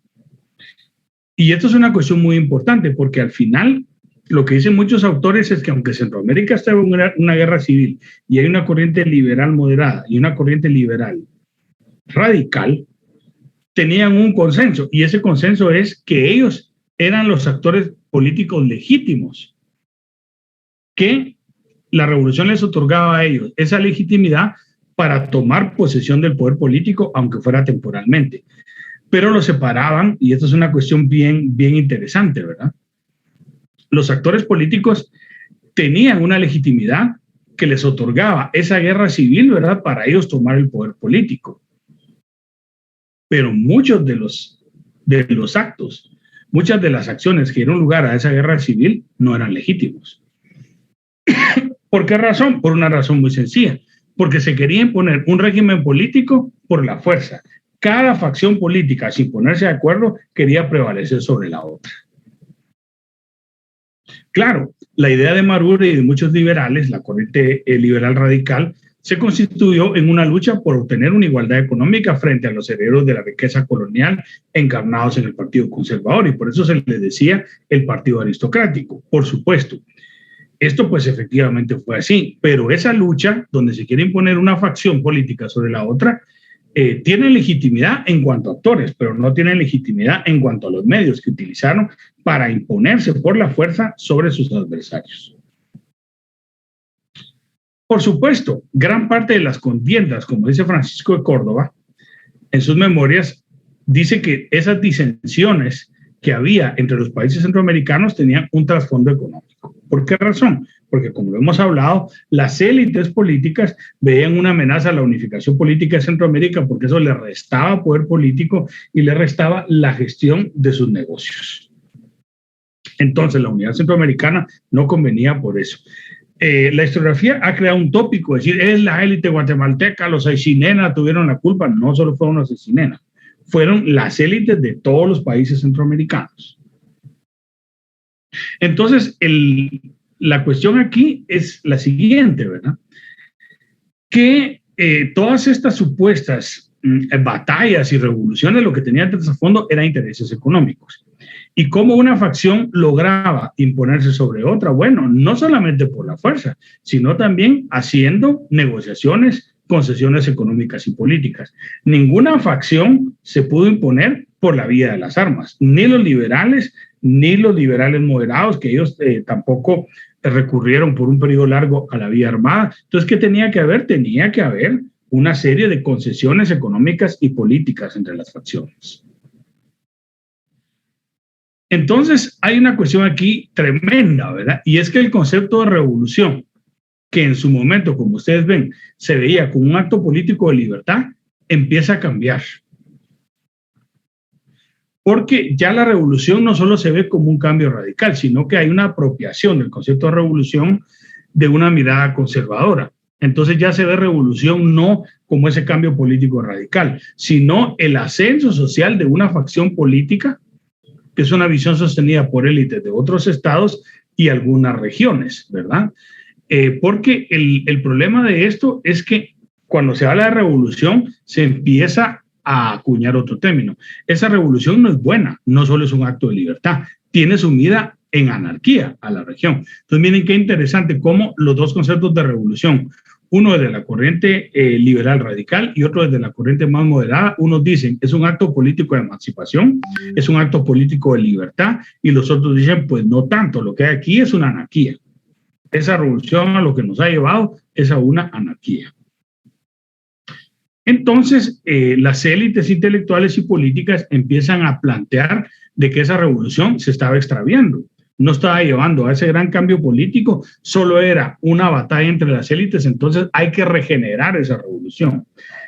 Y esto es una cuestión muy importante porque al final lo que dicen muchos autores es que aunque Centroamérica está en una guerra civil y hay una corriente liberal moderada y una corriente liberal radical, tenían un consenso y ese consenso es que ellos eran los actores políticos legítimos, que la revolución les otorgaba a ellos esa legitimidad para tomar posesión del poder político, aunque fuera temporalmente. Pero lo separaban, y esto es una cuestión bien interesante, ¿verdad? Los actores políticos tenían una legitimidad que les otorgaba esa guerra civil, ¿verdad?, para ellos tomar el poder político. Pero muchos de los actos, muchas de las acciones que dieron lugar a esa guerra civil no eran legítimos. ¿Por qué razón? Por una razón muy sencilla. Porque se quería imponer un régimen político por la fuerza. Cada facción política, sin ponerse de acuerdo, quería prevalecer sobre la otra. Claro, la idea de Maruri y de muchos liberales, la corriente liberal radical, se constituyó en una lucha por obtener una igualdad económica frente a los herederos de la riqueza colonial encarnados en el Partido Conservador, y por eso se les decía el Partido Aristocrático, por supuesto. Esto pues efectivamente fue así, pero esa lucha donde se quiere imponer una facción política sobre la otra tiene legitimidad en cuanto a actores, pero no tiene legitimidad en cuanto a los medios que utilizaron para imponerse por la fuerza sobre sus adversarios. Por supuesto, gran parte de las contiendas, como dice Francisco de Córdoba, en sus memorias, dice que esas disensiones que había entre los países centroamericanos tenían un trasfondo económico. ¿Por qué razón? Porque, como lo hemos hablado, las élites políticas veían una amenaza a la unificación política de Centroamérica porque eso le restaba poder político y le restaba la gestión de sus negocios. Entonces, la unidad centroamericana no convenía por eso. La historiografía ha creado un tópico, es decir, es la élite guatemalteca, los Aycinena tuvieron la culpa. No solo fueron los Aycinena, fueron las élites de todos los países centroamericanos. Entonces, la cuestión aquí es la siguiente, ¿verdad? Que todas estas supuestas batallas y revoluciones lo que tenían de trasfondo eran intereses económicos. ¿Y cómo una facción lograba imponerse sobre otra? Bueno, no solamente por la fuerza, sino también haciendo negociaciones, concesiones económicas y políticas. Ninguna facción se pudo imponer por la vía de las armas, ni los liberales moderados, que ellos tampoco recurrieron por un periodo largo a la vía armada. Entonces, ¿qué tenía que haber? Tenía que haber una serie de concesiones económicas y políticas entre las facciones. Entonces, hay una cuestión aquí tremenda, ¿verdad? Y es que el concepto de revolución, que en su momento, como ustedes ven, se veía como un acto político de libertad, empieza a cambiar. Porque ya la revolución no solo se ve como un cambio radical, sino que hay una apropiación del concepto de revolución de una mirada conservadora. Entonces ya se ve revolución no como ese cambio político radical, sino el ascenso social de una facción política, que es una visión sostenida por élites de otros estados y algunas regiones, ¿verdad? Porque el problema de esto es que cuando se habla de revolución se empieza a acuñar otro término. Esa revolución no es buena, no solo es un acto de libertad, tiene sumida en anarquía a la región. Entonces miren qué interesante cómo los dos conceptos de revolución, uno es de la corriente liberal radical y otro es de la corriente más moderada. Unos dicen es un acto político de emancipación, es un acto político de libertad, y los otros dicen pues no tanto, lo que hay aquí es una anarquía. Esa revolución a lo que nos ha llevado es a una anarquía. Entonces, las élites intelectuales y políticas empiezan a plantear de que esa revolución se estaba extraviando, no estaba llevando a ese gran cambio político, solo era una batalla entre las élites, entonces hay que regenerar esa revolución.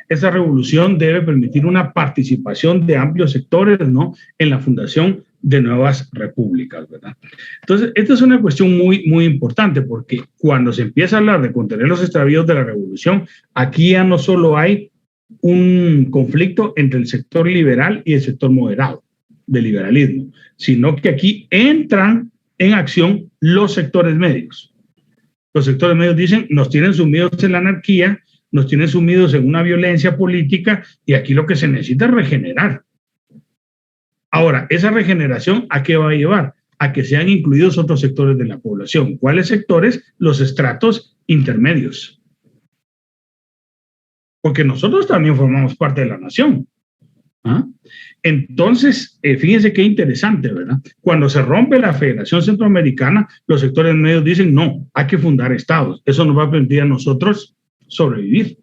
Esa revolución debe permitir una participación de amplios sectores, ¿no?, en la fundación de nuevas repúblicas, ¿verdad? Entonces, esta es una cuestión muy, muy importante, porque cuando se empieza a hablar de contener los extravíos de la revolución, aquí ya no solo hay un conflicto entre el sector liberal y el sector moderado del liberalismo, sino que aquí entran en acción los sectores medios. Los sectores medios dicen, nos tienen sumidos en la anarquía, nos tienen sumidos en una violencia política, y aquí lo que se necesita es regenerar. Ahora, esa regeneración, ¿a qué va a llevar? A que sean incluidos otros sectores de la población. ¿Cuáles sectores? Los estratos intermedios. Porque nosotros también formamos parte de la nación. ¿Ah? Entonces, fíjense qué interesante, ¿verdad? Cuando se rompe la Federación Centroamericana, los sectores medios dicen, no, hay que fundar estados. Eso nos va a permitir a nosotros sobrevivir.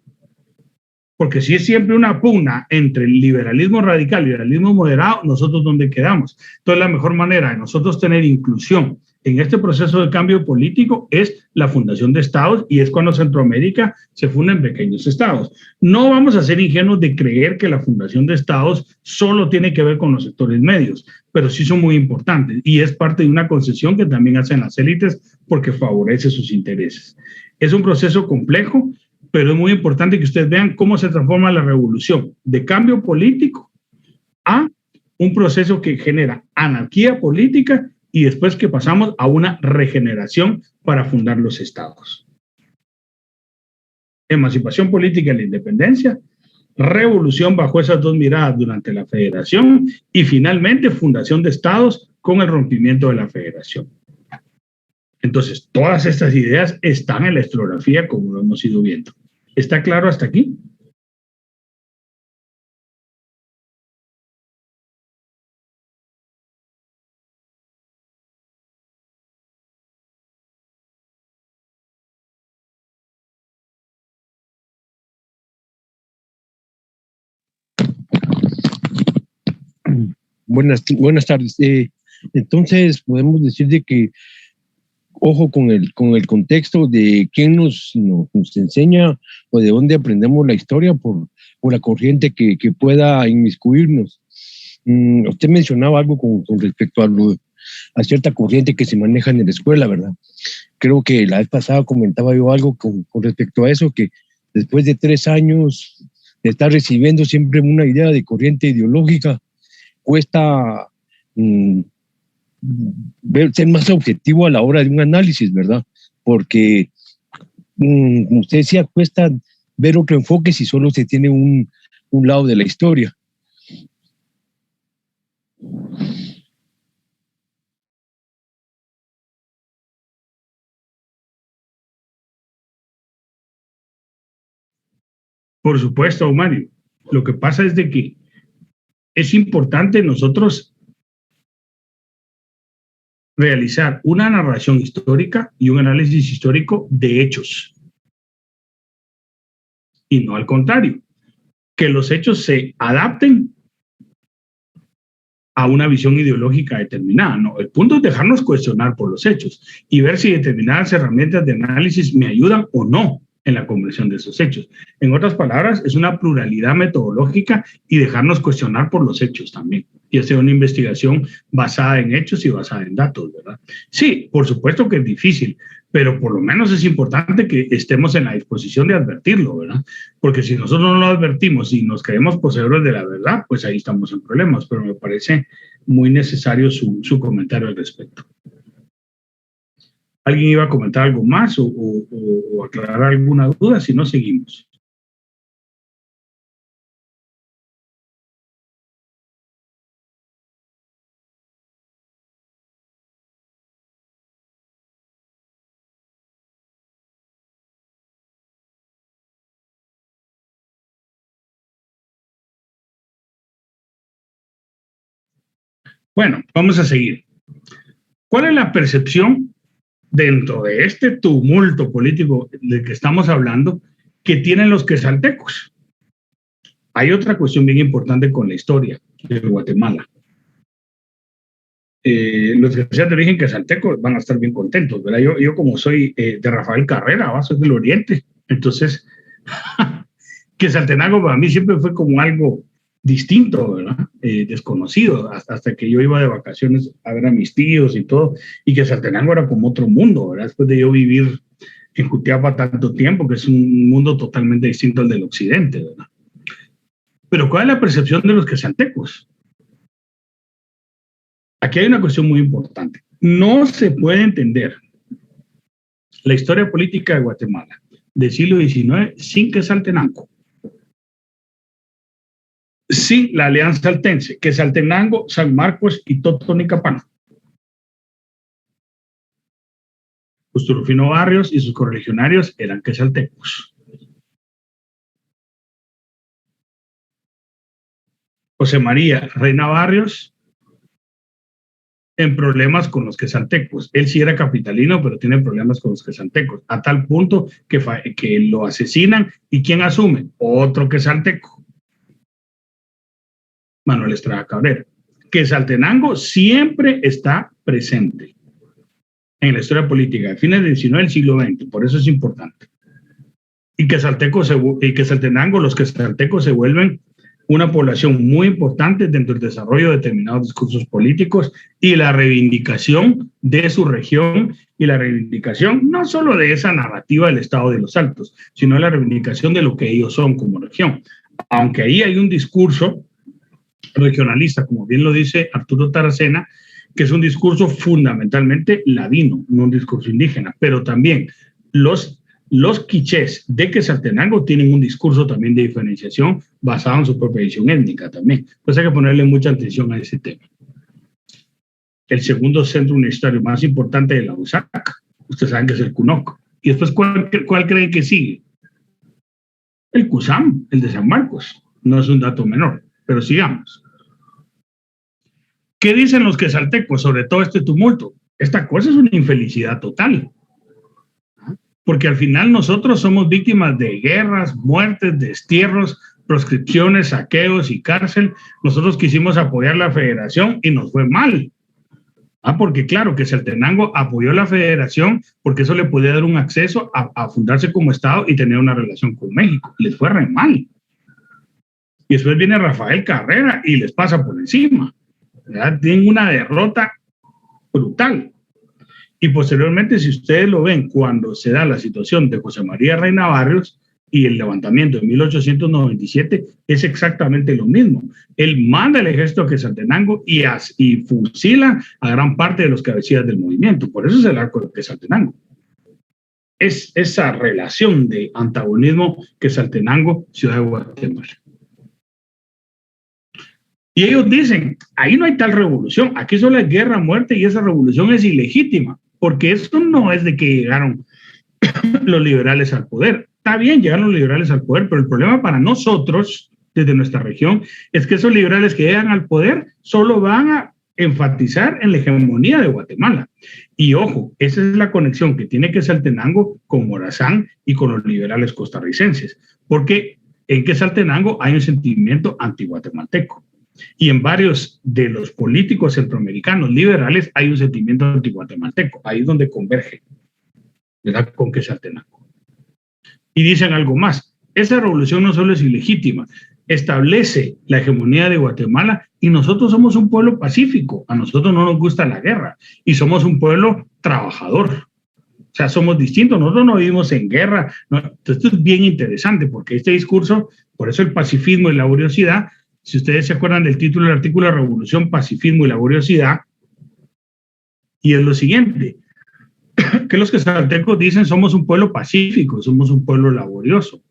Porque si es siempre una pugna entre el liberalismo radical y el liberalismo moderado, nosotros ¿dónde quedamos? Entonces, la mejor manera de nosotros tener inclusión en este proceso de cambio político es la fundación de estados, y es cuando Centroamérica se funda en pequeños estados. No vamos a ser ingenuos de creer que la fundación de estados solo tiene que ver con los sectores medios, pero sí son muy importantes, y es parte de una concesión que también hacen las élites porque favorece sus intereses. Es un proceso complejo, pero es muy importante que ustedes vean cómo se transforma la revolución de cambio político a un proceso que genera anarquía política, y después que pasamos a una regeneración para fundar los estados. Emancipación política y la independencia, revolución bajo esas dos miradas durante la federación, y finalmente fundación de estados con el rompimiento de la federación. Entonces, todas estas ideas están en la historiografía, como lo hemos ido viendo. ¿Está claro hasta aquí? Buenas tardes. Entonces, podemos decir de que, ojo con el contexto de quién nos enseña o de dónde aprendemos la historia por la corriente que pueda inmiscuirnos. Usted mencionaba algo con respecto a cierta corriente que se maneja en la escuela, ¿verdad? Creo que la vez pasada comentaba yo algo con respecto a eso, que después de 3 años de estar recibiendo siempre una idea de corriente ideológica, cuesta ser más objetivo a la hora de un análisis, ¿verdad? Porque, como usted decía, cuesta ver otro enfoque si solo se tiene un lado de la historia. Por supuesto, Mario. Lo que pasa es de que es importante nosotros realizar una narración histórica y un análisis histórico de hechos. Y no al contrario, que los hechos se adapten a una visión ideológica determinada. No, el punto es dejarnos cuestionar por los hechos y ver si determinadas herramientas de análisis me ayudan o no en la comprensión de esos hechos. En otras palabras, es una pluralidad metodológica y dejarnos cuestionar por los hechos también, y hacer una investigación basada en hechos y basada en datos, ¿verdad? Sí, por supuesto que es difícil, pero por lo menos es importante que estemos en la disposición de advertirlo, ¿verdad? Porque si nosotros no lo advertimos y nos creemos poseedores de la verdad, pues ahí estamos en problemas, pero me parece muy necesario su comentario al respecto. ¿Alguien iba a comentar algo más o aclarar alguna duda? Si no, seguimos. Bueno, vamos a seguir. ¿Cuál es la percepción dentro de este tumulto político del que estamos hablando que tienen los quetzaltecos? Hay otra cuestión bien importante con la historia de Guatemala. los que sean de origen quetzalteco van a estar bien contentos, ¿verdad? Yo como soy de Rafael Carrera, soy del Oriente, entonces Quetzaltenango para mí siempre fue como algo distinto, ¿verdad? Desconocido, hasta que yo iba de vacaciones a ver a mis tíos y todo, y Quetzaltenango era como otro mundo, ¿verdad? Después de yo vivir en Jutiapa tanto tiempo, que es un mundo totalmente distinto al del occidente, ¿verdad? Pero ¿cuál es la percepción de los quetzaltecos? Aquí hay una cuestión muy importante. No se puede entender la historia política de Guatemala del siglo XIX sin Quetzaltenango. Sí, la alianza altense, Quetzaltenango, San Marcos y Totonicapán. Justo Rufino Barrios y sus correligionarios eran quetzaltecos. José María Reina Barrios en problemas con los quetzaltecos. Él sí era capitalino, pero tiene problemas con los quetzaltecos, a tal punto que lo asesinan. ¿Y quién asume? Otro quetzalteco, Manuel Estrada Cabrera. Quetzaltenango siempre está presente en la historia política de fines del XIX del siglo XX, por eso es importante. Y Quetzaltenango, los quetzaltecos se vuelven una población muy importante dentro del desarrollo de determinados discursos políticos y la reivindicación de su región y la reivindicación no solo de esa narrativa del Estado de los Altos, sino la reivindicación de lo que ellos son como región. Aunque ahí hay un discurso regionalista, como bien lo dice Arturo Taracena, que es un discurso fundamentalmente ladino, no un discurso indígena, pero también los quichés de Quetzaltenango tienen un discurso también de diferenciación basado en su propia visión étnica también. Pues hay que ponerle mucha atención a ese tema. El segundo centro universitario más importante de la USAC, ustedes saben que es el CUNOC. Y después, ¿cuál creen que sigue? El CUSAM, el de San Marcos. No es un dato menor, pero sigamos. ¿Qué dicen los quetzaltecos sobre todo este tumulto? Esta cosa es una infelicidad total. Porque al final nosotros somos víctimas de guerras, muertes, destierros, proscripciones, saqueos y cárcel. Nosotros quisimos apoyar la federación y nos fue mal. Porque claro, Quetzaltenango apoyó la federación porque eso le podía dar un acceso a fundarse como Estado y tener una relación con México. Les fue re mal. Y después viene Rafael Carrera y les pasa por encima. ¿Verdad? Tienen una derrota brutal. Y posteriormente, si ustedes lo ven, cuando se da la situación de José María Reina Barrios y el levantamiento de 1897, es exactamente lo mismo. Él manda el ejército a Quetzaltenango y fusila a gran parte de los cabecillas del movimiento. Por eso es el arco de Quetzaltenango. Es esa relación de antagonismo Quetzaltenango-Ciudad de Guatemala. Y ellos dicen, ahí no hay tal revolución, aquí solo hay guerra, muerte y esa revolución es ilegítima, porque eso no es de que llegaron los liberales al poder. Está bien, llegaron los liberales al poder, pero el problema para nosotros, desde nuestra región, es que esos liberales que llegan al poder solo van a enfatizar en la hegemonía de Guatemala. Y ojo, esa es la conexión que tiene Quetzaltenango con Morazán y con los liberales costarricenses, porque en Quetzaltenango hay un sentimiento antiguatemalteco. Y en varios de los políticos centroamericanos liberales hay un sentimiento antiguatemalteco. Ahí es donde converge, ¿verdad?, con Quetzaltenango. Y dicen algo más. Esa revolución no solo es ilegítima, establece la hegemonía de Guatemala y nosotros somos un pueblo pacífico. A nosotros no nos gusta la guerra y somos un pueblo trabajador. O sea, somos distintos. Nosotros no vivimos en guerra. No. Esto es bien interesante porque este discurso, por eso el pacifismo y la laboriosidad. Si ustedes se acuerdan del título del artículo, Revolución, Pacifismo y Laboriosidad, y es lo siguiente, que los quetzaltecos dicen somos un pueblo pacífico, somos un pueblo laborioso.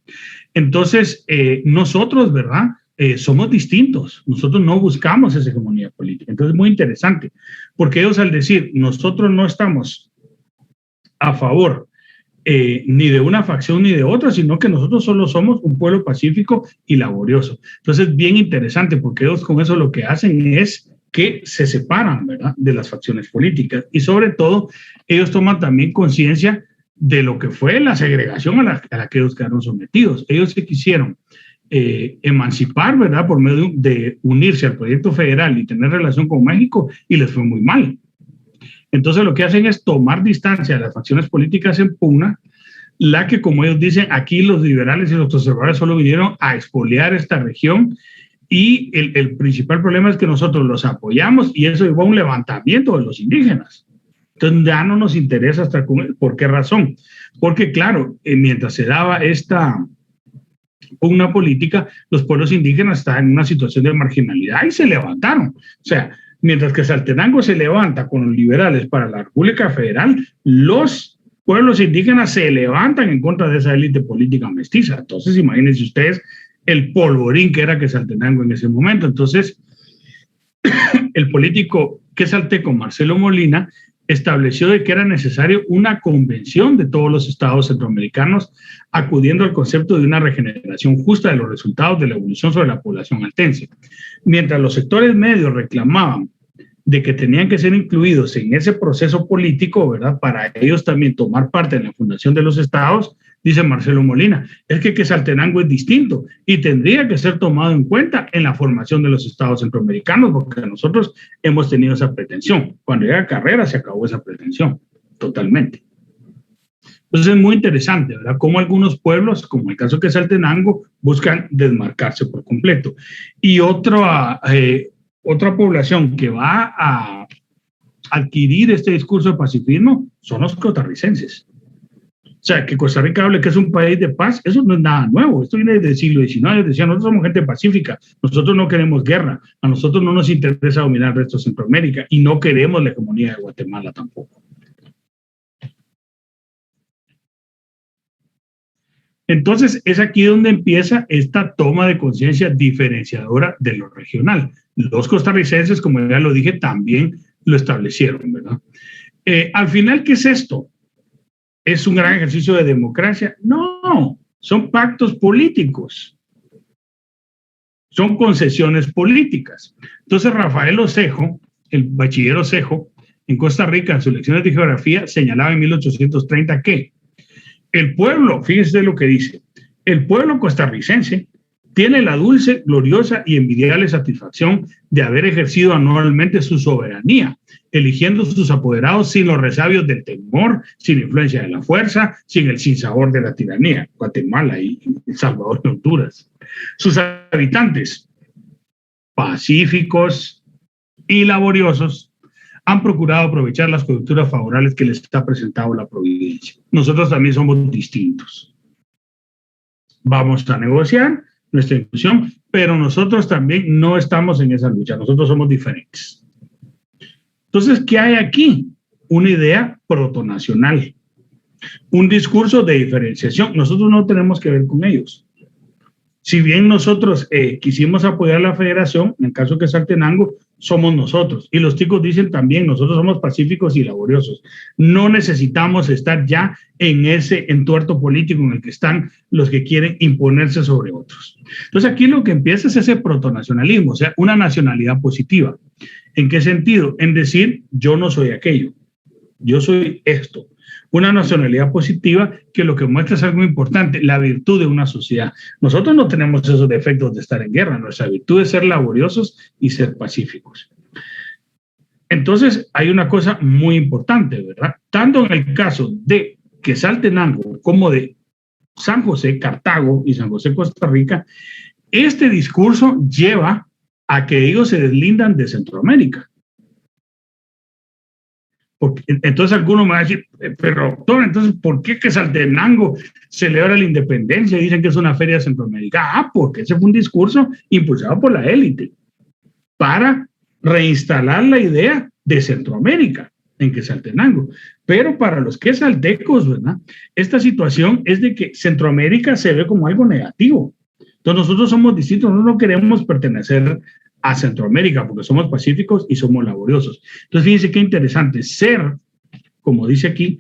Entonces, nosotros, ¿verdad? Somos distintos, nosotros no buscamos esa hegemonía política. Entonces, es muy interesante, porque ellos al decir nosotros no estamos a favor ni de una facción ni de otra, sino que nosotros solo somos un pueblo pacífico y laborioso. Entonces, bien interesante, porque ellos con eso lo que hacen es que se separan, ¿verdad?, de las facciones políticas y sobre todo ellos toman también conciencia de lo que fue la segregación a la que ellos quedaron sometidos. Ellos se quisieron emancipar, ¿verdad? Por medio de unirse al proyecto federal y tener relación con México, y les fue muy mal. Entonces lo que hacen es tomar distancia de las facciones políticas en pugna, la que, como ellos dicen, aquí los liberales y los conservadores solo vinieron a expoliar esta región, y el principal problema es que nosotros los apoyamos y eso llevó a un levantamiento de los indígenas. Entonces ya no nos interesa estar con él. ¿Por qué razón? Porque claro, mientras se daba esta pugna política, los pueblos indígenas estaban en una situación de marginalidad y se levantaron. O sea, mientras que Saltenango se levanta con los liberales para la República Federal, los pueblos indígenas se levantan en contra de esa élite política mestiza. Entonces, imagínense ustedes el polvorín que era Quetzaltenango en ese momento. Entonces, el político quetzalteco Marcelo Molina estableció de que era necesario una convención de todos los estados centroamericanos, acudiendo al concepto de una regeneración justa de los resultados de la evolución sobre la población altense. Mientras los sectores medios reclamaban de que tenían que ser incluidos en ese proceso político, ¿verdad? Para ellos también tomar parte en la fundación de los estados, dice Marcelo Molina, es que Quetzaltenango es distinto y tendría que ser tomado en cuenta en la formación de los estados centroamericanos, porque nosotros hemos tenido esa pretensión. Cuando llega Carrera se acabó esa pretensión, totalmente. Entonces es muy interesante, ¿verdad? Cómo algunos pueblos, como el caso de Quetzaltenango, buscan desmarcarse por completo. Y otra población que va a adquirir este discurso de pacifismo son los costarricenses. O sea, que Costa Rica hable que es un país de paz, eso no es nada nuevo. Esto viene desde el siglo XIX. Decían, nosotros somos gente pacífica, nosotros no queremos guerra, a nosotros no nos interesa dominar el resto de Centroamérica y no queremos la hegemonía de Guatemala tampoco. Entonces, es aquí donde empieza esta toma de conciencia diferenciadora de lo regional. Los costarricenses, como ya lo dije, también lo establecieron, ¿verdad? Al final, ¿qué es esto? ¿Es un gran ejercicio de democracia? No, son pactos políticos. Son concesiones políticas. Entonces, Rafael Osejo, el bachiller Osejo, en Costa Rica, en sus lecciones de geografía, señalaba en 1830 que el pueblo, fíjense lo que dice, el pueblo costarricense tiene la dulce, gloriosa y envidiable satisfacción de haber ejercido anualmente su soberanía, eligiendo sus apoderados sin los resabios del temor, sin influencia de la fuerza, sin el sinsabor de la tiranía. Guatemala y El Salvador y Honduras. Sus habitantes, pacíficos y laboriosos, han procurado aprovechar las coyunturas favorables que les ha presentado la providencia. Nosotros también somos distintos. Vamos a negociar nuestra inclusión, pero nosotros también no estamos en esa lucha. Nosotros somos diferentes. Entonces, ¿qué hay aquí? Una idea protonacional, un discurso de diferenciación. Nosotros no tenemos que ver con ellos. Si bien nosotros quisimos apoyar la federación, en el caso de Quetzaltenango, somos nosotros. Y los ticos dicen también, nosotros somos pacíficos y laboriosos. No necesitamos estar ya en ese entuerto político en el que están los que quieren imponerse sobre otros. Entonces aquí lo que empieza es ese protonacionalismo, o sea, una nacionalidad positiva. ¿En qué sentido? En decir, yo no soy aquello, yo soy esto. Una nacionalidad positiva que lo que muestra es algo importante, la virtud de una sociedad. Nosotros no tenemos esos defectos de estar en guerra, nuestra virtud es ser laboriosos y ser pacíficos. Entonces, hay una cosa muy importante, ¿verdad? Tanto en el caso de Quetzaltenango como de San José, Cartago y San José, Costa Rica, este discurso lleva a que ellos se deslindan de Centroamérica. Porque, entonces algunos me van a decir, pero doctor, entonces ¿por qué Quetzaltenango celebra la independencia y dicen que es una feria centroamericana? Ah, porque ese fue un discurso impulsado por la élite para reinstalar la idea de Centroamérica en Quetzaltenango. Pero para los quetzaltecos, ¿verdad? Esta situación es de que Centroamérica se ve como algo negativo. Entonces nosotros somos distintos, nosotros no queremos pertenecer a Centroamérica porque somos pacíficos y somos laboriosos. Entonces fíjense qué interesante, ser, como dice aquí,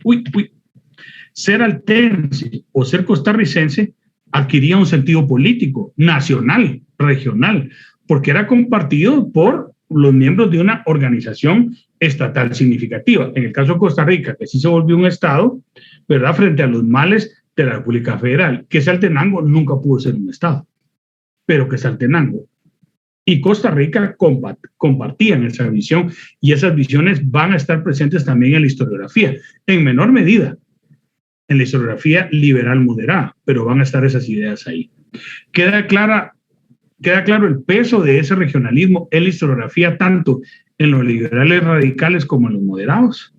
ser altense o ser costarricense adquiría un sentido político, nacional, regional, porque era compartido por los miembros de una organización estatal significativa. En el caso de Costa Rica, que sí se volvió un estado, ¿verdad?, frente a los males de la República Federal. Quetzaltenango nunca pudo ser un estado. pero Quetzaltenango y Costa Rica compartían esa visión, y esas visiones van a estar presentes también en la historiografía, en menor medida en la historiografía liberal moderada, pero van a estar esas ideas ahí. Queda claro el peso de ese regionalismo en la historiografía, tanto en los liberales radicales como en los moderados.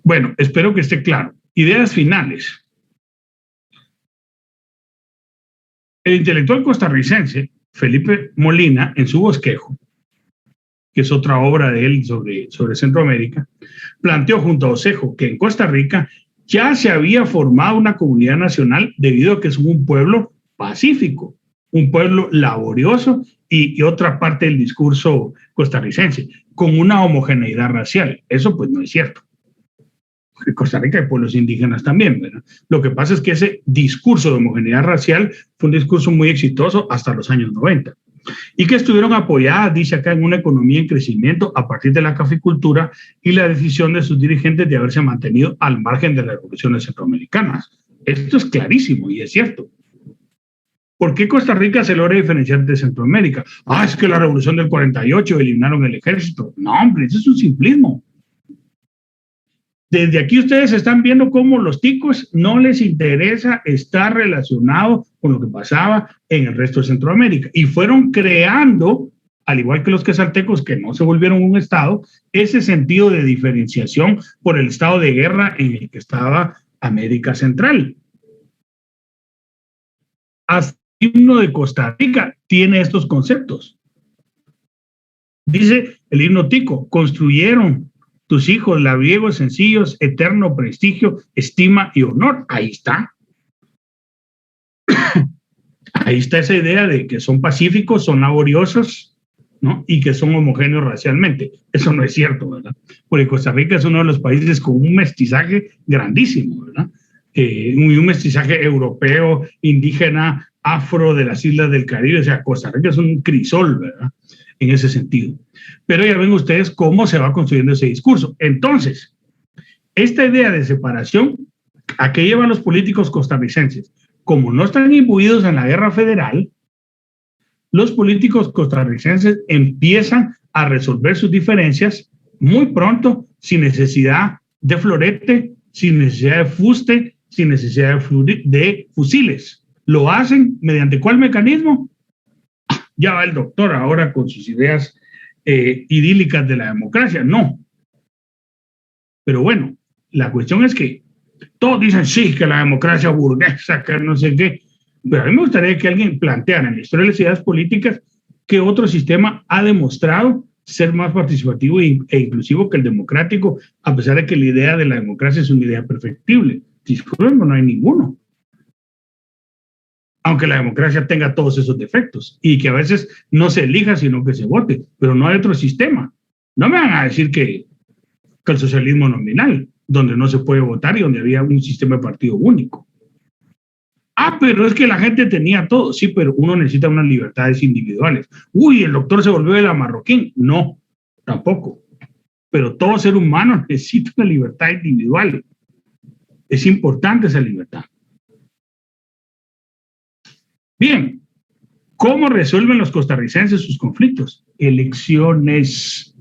Bueno, espero que esté claro. Ideas finales. El intelectual costarricense Felipe Molina, en su bosquejo, que es otra obra de él sobre Centroamérica, planteó junto a Osejo que en Costa Rica ya se había formado una comunidad nacional debido a que es un pueblo pacífico, un pueblo laborioso y otra parte del discurso costarricense, con una homogeneidad racial. Eso pues no es cierto. En Costa Rica hay pueblos indígenas también, ¿verdad? Lo que pasa es que ese discurso de homogeneidad racial fue un discurso muy exitoso hasta los años 90 y que estuvieron apoyadas, dice acá, en una economía en crecimiento a partir de la caficultura y la decisión de sus dirigentes de haberse mantenido al margen de las revoluciones centroamericanas. Esto es clarísimo y es cierto. ¿Por qué Costa Rica se logra diferenciar de Centroamérica? Es que la revolución del 48 eliminaron el ejército. No, hombre, eso es un simplismo. Desde aquí ustedes están viendo cómo los ticos no les interesa estar relacionados con lo que pasaba en el resto de Centroamérica. Y fueron creando, al igual que los quetzaltecos, que no se volvieron un estado, ese sentido de diferenciación por el estado de guerra en el que estaba América Central. Hasta el himno de Costa Rica tiene estos conceptos. Dice el himno tico: construyeron tus hijos labriegos sencillos, eterno prestigio, estima y honor. Ahí está. Ahí está esa idea de que son pacíficos, son laboriosos, ¿no? Y que son homogéneos racialmente. Eso no es cierto, ¿verdad? Porque Costa Rica es uno de los países con un mestizaje grandísimo, ¿verdad? Un mestizaje europeo, indígena, afro de las islas del Caribe. O sea, Costa Rica es un crisol, ¿verdad? En ese sentido. Pero ya ven ustedes cómo se va construyendo ese discurso. Entonces, esta idea de separación, ¿a qué llevan los políticos costarricenses? Como no están imbuidos en la guerra federal, los políticos costarricenses empiezan a resolver sus diferencias muy pronto, sin necesidad de florete, sin necesidad de fuste, sin necesidad de fusiles. ¿Lo hacen mediante cuál mecanismo? Ya va el doctor ahora con sus ideas idílicas de la democracia. No. Pero bueno, la cuestión es que todos dicen sí, que la democracia burguesa, que no sé qué. Pero a mí me gustaría que alguien planteara en la historia de las ideas políticas que otro sistema ha demostrado ser más participativo e inclusivo que el democrático, a pesar de que la idea de la democracia es una idea perfectible. Disculpen, no hay ninguno. Aunque la democracia tenga todos esos defectos y que a veces no se elija, sino que se vote, pero no hay otro sistema. No me van a decir que el socialismo nominal, donde no se puede votar y donde había un sistema de partido único. Pero es que la gente tenía todo. Sí, pero uno necesita unas libertades individuales. Uy, el doctor se volvió de la marroquín. No, tampoco. Pero todo ser humano necesita una libertad individual. Es importante esa libertad. Bien, ¿cómo resuelven los costarricenses sus conflictos? Elecciones.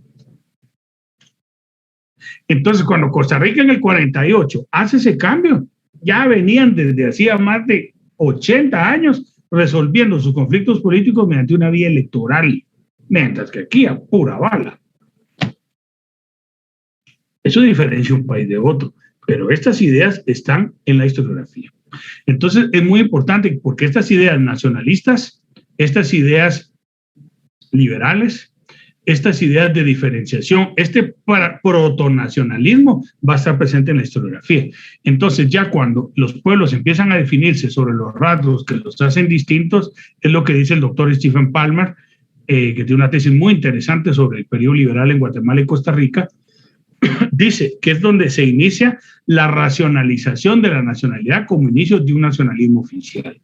Entonces, cuando Costa Rica en el 48 hace ese cambio, ya venían desde hacía más de 80 años resolviendo sus conflictos políticos mediante una vía electoral, mientras que aquí a pura bala. Eso diferencia un país de otro, pero estas ideas están en la historiografía. Entonces es muy importante porque estas ideas nacionalistas, estas ideas liberales, estas ideas de diferenciación, este protonacionalismo va a estar presente en la historiografía. Entonces, ya cuando los pueblos empiezan a definirse sobre los rasgos que los hacen distintos, es lo que dice el doctor Stephen Palmer, que tiene una tesis muy interesante sobre el periodo liberal en Guatemala y Costa Rica. Dice que es donde se inicia la racionalización de la nacionalidad como inicio de un nacionalismo oficial.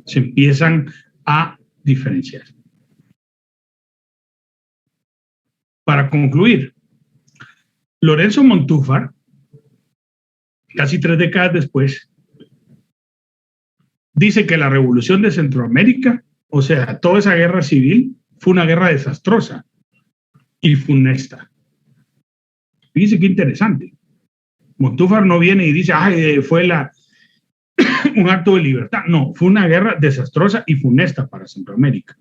Se empiezan a diferenciar. Para concluir, Lorenzo Montúfar, casi 3 décadas después, dice que la revolución de Centroamérica, o sea, toda esa guerra civil, fue una guerra desastrosa y funesta. Fíjense qué interesante. Montúfar no viene y dice, fue un acto de libertad. No, fue una guerra desastrosa y funesta para Centroamérica.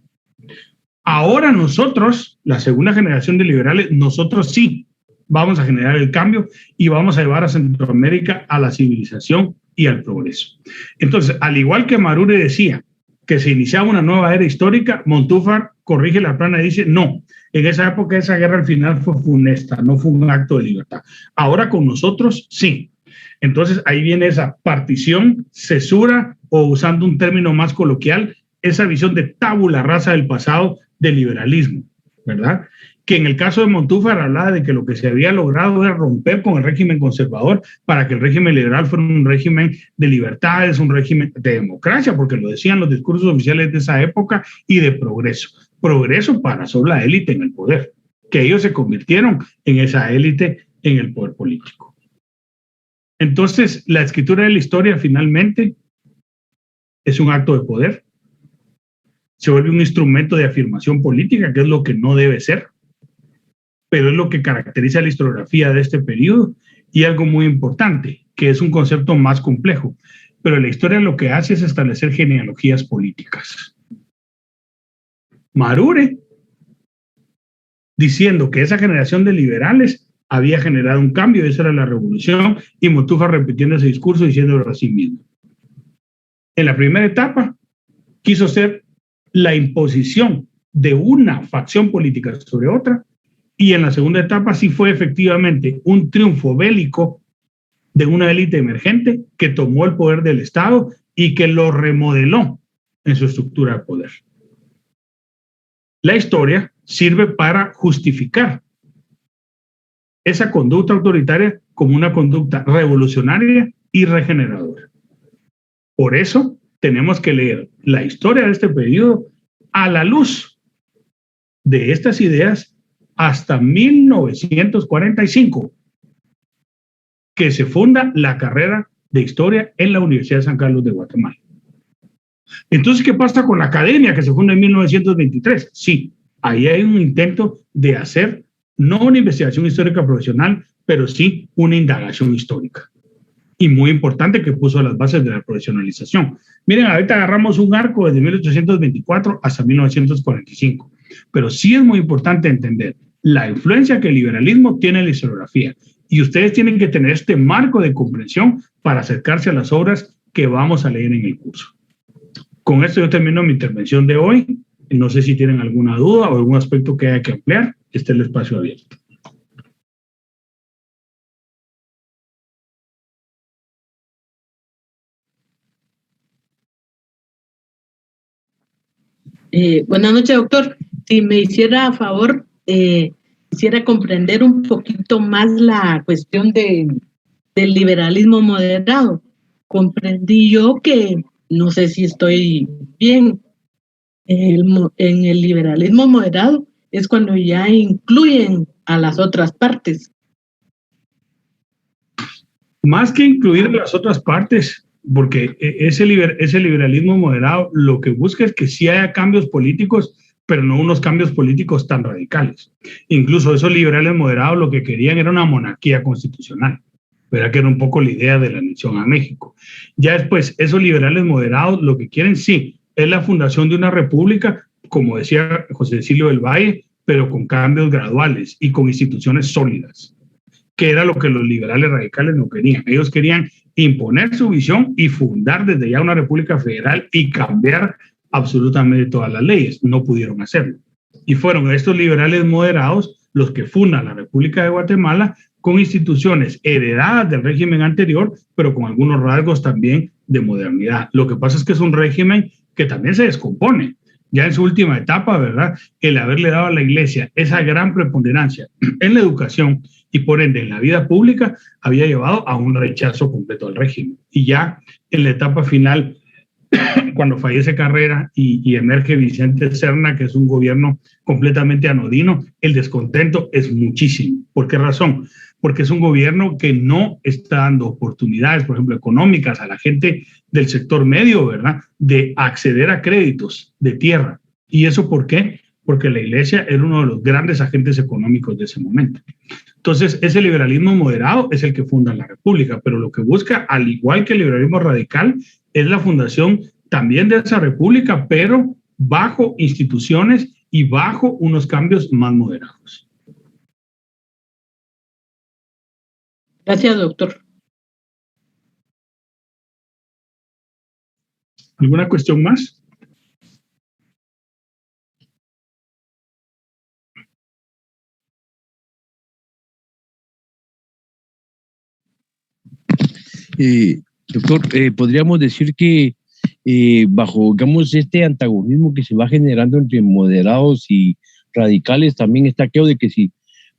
Ahora nosotros, la segunda generación de liberales, nosotros sí vamos a generar el cambio y vamos a llevar a Centroamérica a la civilización y al progreso. Entonces, al igual que Marure decía que se iniciaba una nueva era histórica, Montúfar corrige la plana y dice, no, en esa época esa guerra al final fue funesta, no fue un acto de libertad. Ahora con nosotros, sí. Entonces ahí viene esa partición, cesura, o usando un término más coloquial, esa visión de tabula rasa del pasado del liberalismo, ¿verdad? Que en el caso de Montúfar hablaba de que lo que se había logrado era romper con el régimen conservador para que el régimen liberal fuera un régimen de libertades, un régimen de democracia, porque lo decían los discursos oficiales de esa época, y de progreso. Progreso para sobre la élite en el poder, que ellos se convirtieron en esa élite en el poder político. Entonces, la escritura de la historia finalmente es un acto de poder, se vuelve un instrumento de afirmación política, que es lo que no debe ser, pero es lo que caracteriza la historiografía de este periodo, y algo muy importante, que es un concepto más complejo, pero la historia lo que hace es establecer genealogías políticas. Marure, diciendo que esa generación de liberales había generado un cambio, esa era la revolución, y Montúfar repitiendo ese discurso diciéndolo a sí mismo. En la primera etapa, quiso ser la imposición de una facción política sobre otra, y en la segunda etapa sí fue efectivamente un triunfo bélico de una élite emergente que tomó el poder del Estado y que lo remodeló en su estructura de poder. La historia sirve para justificar esa conducta autoritaria como una conducta revolucionaria y regeneradora. Por eso tenemos que leer la historia de este periodo a la luz de estas ideas hasta 1945, que se funda la carrera de historia en la Universidad de San Carlos de Guatemala. Entonces, ¿qué pasa con la academia que se funda en 1923? Sí, ahí hay un intento de hacer no una investigación histórica profesional, pero sí una indagación histórica. Y muy importante, que puso las bases de la profesionalización. Miren, ahorita agarramos un arco desde 1824 hasta 1945, pero sí es muy importante entender la influencia que el liberalismo tiene en la historiografía, y ustedes tienen que tener este marco de comprensión para acercarse a las obras que vamos a leer en el curso. Con esto yo termino mi intervención de hoy. No sé si tienen alguna duda o algún aspecto que haya que ampliar. Este es el espacio abierto. Buenas noches, doctor. Si me hiciera a favor, quisiera comprender un poquito más la cuestión del liberalismo moderado. Comprendí yo que, no sé si estoy bien, en el liberalismo moderado es cuando ya incluyen a las otras partes. Más que incluir a las otras partes, porque ese liberalismo moderado lo que busca es que sí haya cambios políticos, pero no unos cambios políticos tan radicales. Incluso esos liberales moderados lo que querían era una monarquía constitucional, ¿verdad? Que era un poco la idea de la anexión a México. Ya después, esos liberales moderados lo que quieren sí es la fundación de una república, como decía José Cecilio del Valle, pero con cambios graduales y con instituciones sólidas, que era lo que los liberales radicales no querían. Ellos querían imponer su visión y fundar desde ya una república federal y cambiar absolutamente todas las leyes. No pudieron hacerlo. Y fueron estos liberales moderados los que fundan la República de Guatemala con instituciones heredadas del régimen anterior, pero con algunos rasgos también de modernidad. Lo que pasa es que es un régimen que también se descompone. Ya en su última etapa, ¿verdad? El haberle dado a la Iglesia esa gran preponderancia en la educación y por ende en la vida pública había llevado a un rechazo completo al régimen. Y ya en la etapa final, cuando fallece Carrera y emerge Vicente Serna, que es un gobierno completamente anodino, el descontento es muchísimo. ¿Por qué razón? Porque es un gobierno que no está dando oportunidades, por ejemplo, económicas a la gente del sector medio, ¿verdad?, de acceder a créditos de tierra. ¿Y eso por qué? Porque la Iglesia era uno de los grandes agentes económicos de ese momento. Entonces, ese liberalismo moderado es el que funda la República, pero lo que busca, al igual que el liberalismo radical, es la fundación también de esa República, pero bajo instituciones y bajo unos cambios más moderados. Gracias, doctor. ¿Alguna cuestión más? Doctor, podríamos decir que bajo, digamos, este antagonismo que se va generando entre moderados y radicales, también está aquello de que si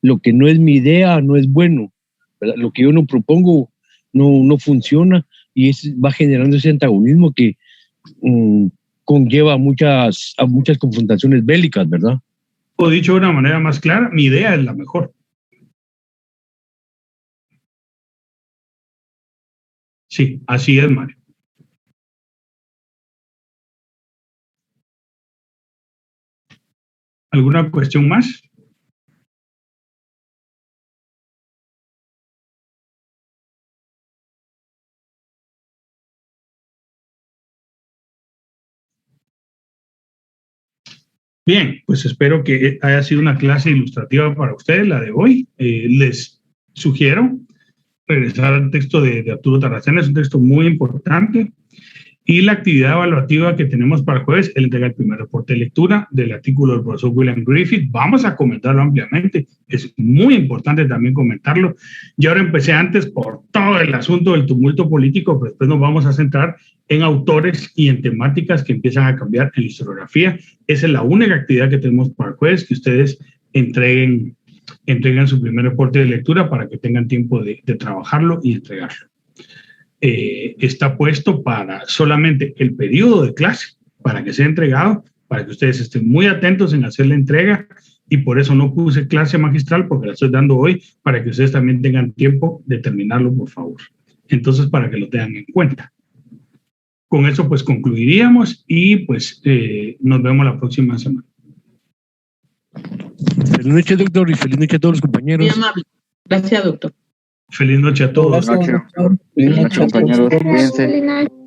lo que no es mi idea no es bueno, ¿verdad? Lo que yo no propongo no funciona, y va generando ese antagonismo que conlleva a muchas confrontaciones bélicas, ¿verdad? O dicho de una manera más clara, mi idea es la mejor. Sí, así es, Mario. ¿Alguna cuestión más? Bien, pues espero que haya sido una clase ilustrativa para ustedes, la de hoy. Les sugiero regresar al texto de Arturo Taracena, es un texto muy importante. Y la actividad evaluativa que tenemos para el jueves, él entrega el primer reporte de lectura del artículo del profesor William Griffith. Vamos a comentarlo ampliamente, es muy importante también comentarlo. Yo ahora empecé antes por todo el asunto del tumulto político, pero después nos vamos a centrar en autores y en temáticas que empiezan a cambiar en la historiografía. Esa es la única actividad que tenemos para el jueves, que ustedes entreguen su primer reporte de lectura para que tengan tiempo de trabajarlo y entregarlo. Está puesto para solamente el periodo de clase, para que sea entregado, para que ustedes estén muy atentos en hacer la entrega, y por eso no puse clase magistral, porque la estoy dando hoy, para que ustedes también tengan tiempo de terminarlo, por favor. Entonces, para que lo tengan en cuenta. Con eso, pues, concluiríamos y, pues, nos vemos la próxima semana. Feliz noche, doctor, y feliz noche a todos los compañeros. Muy amable. Gracias, doctor. Feliz noche a todos. Buenas noches, compañeros. Cuídense. Feliz noche.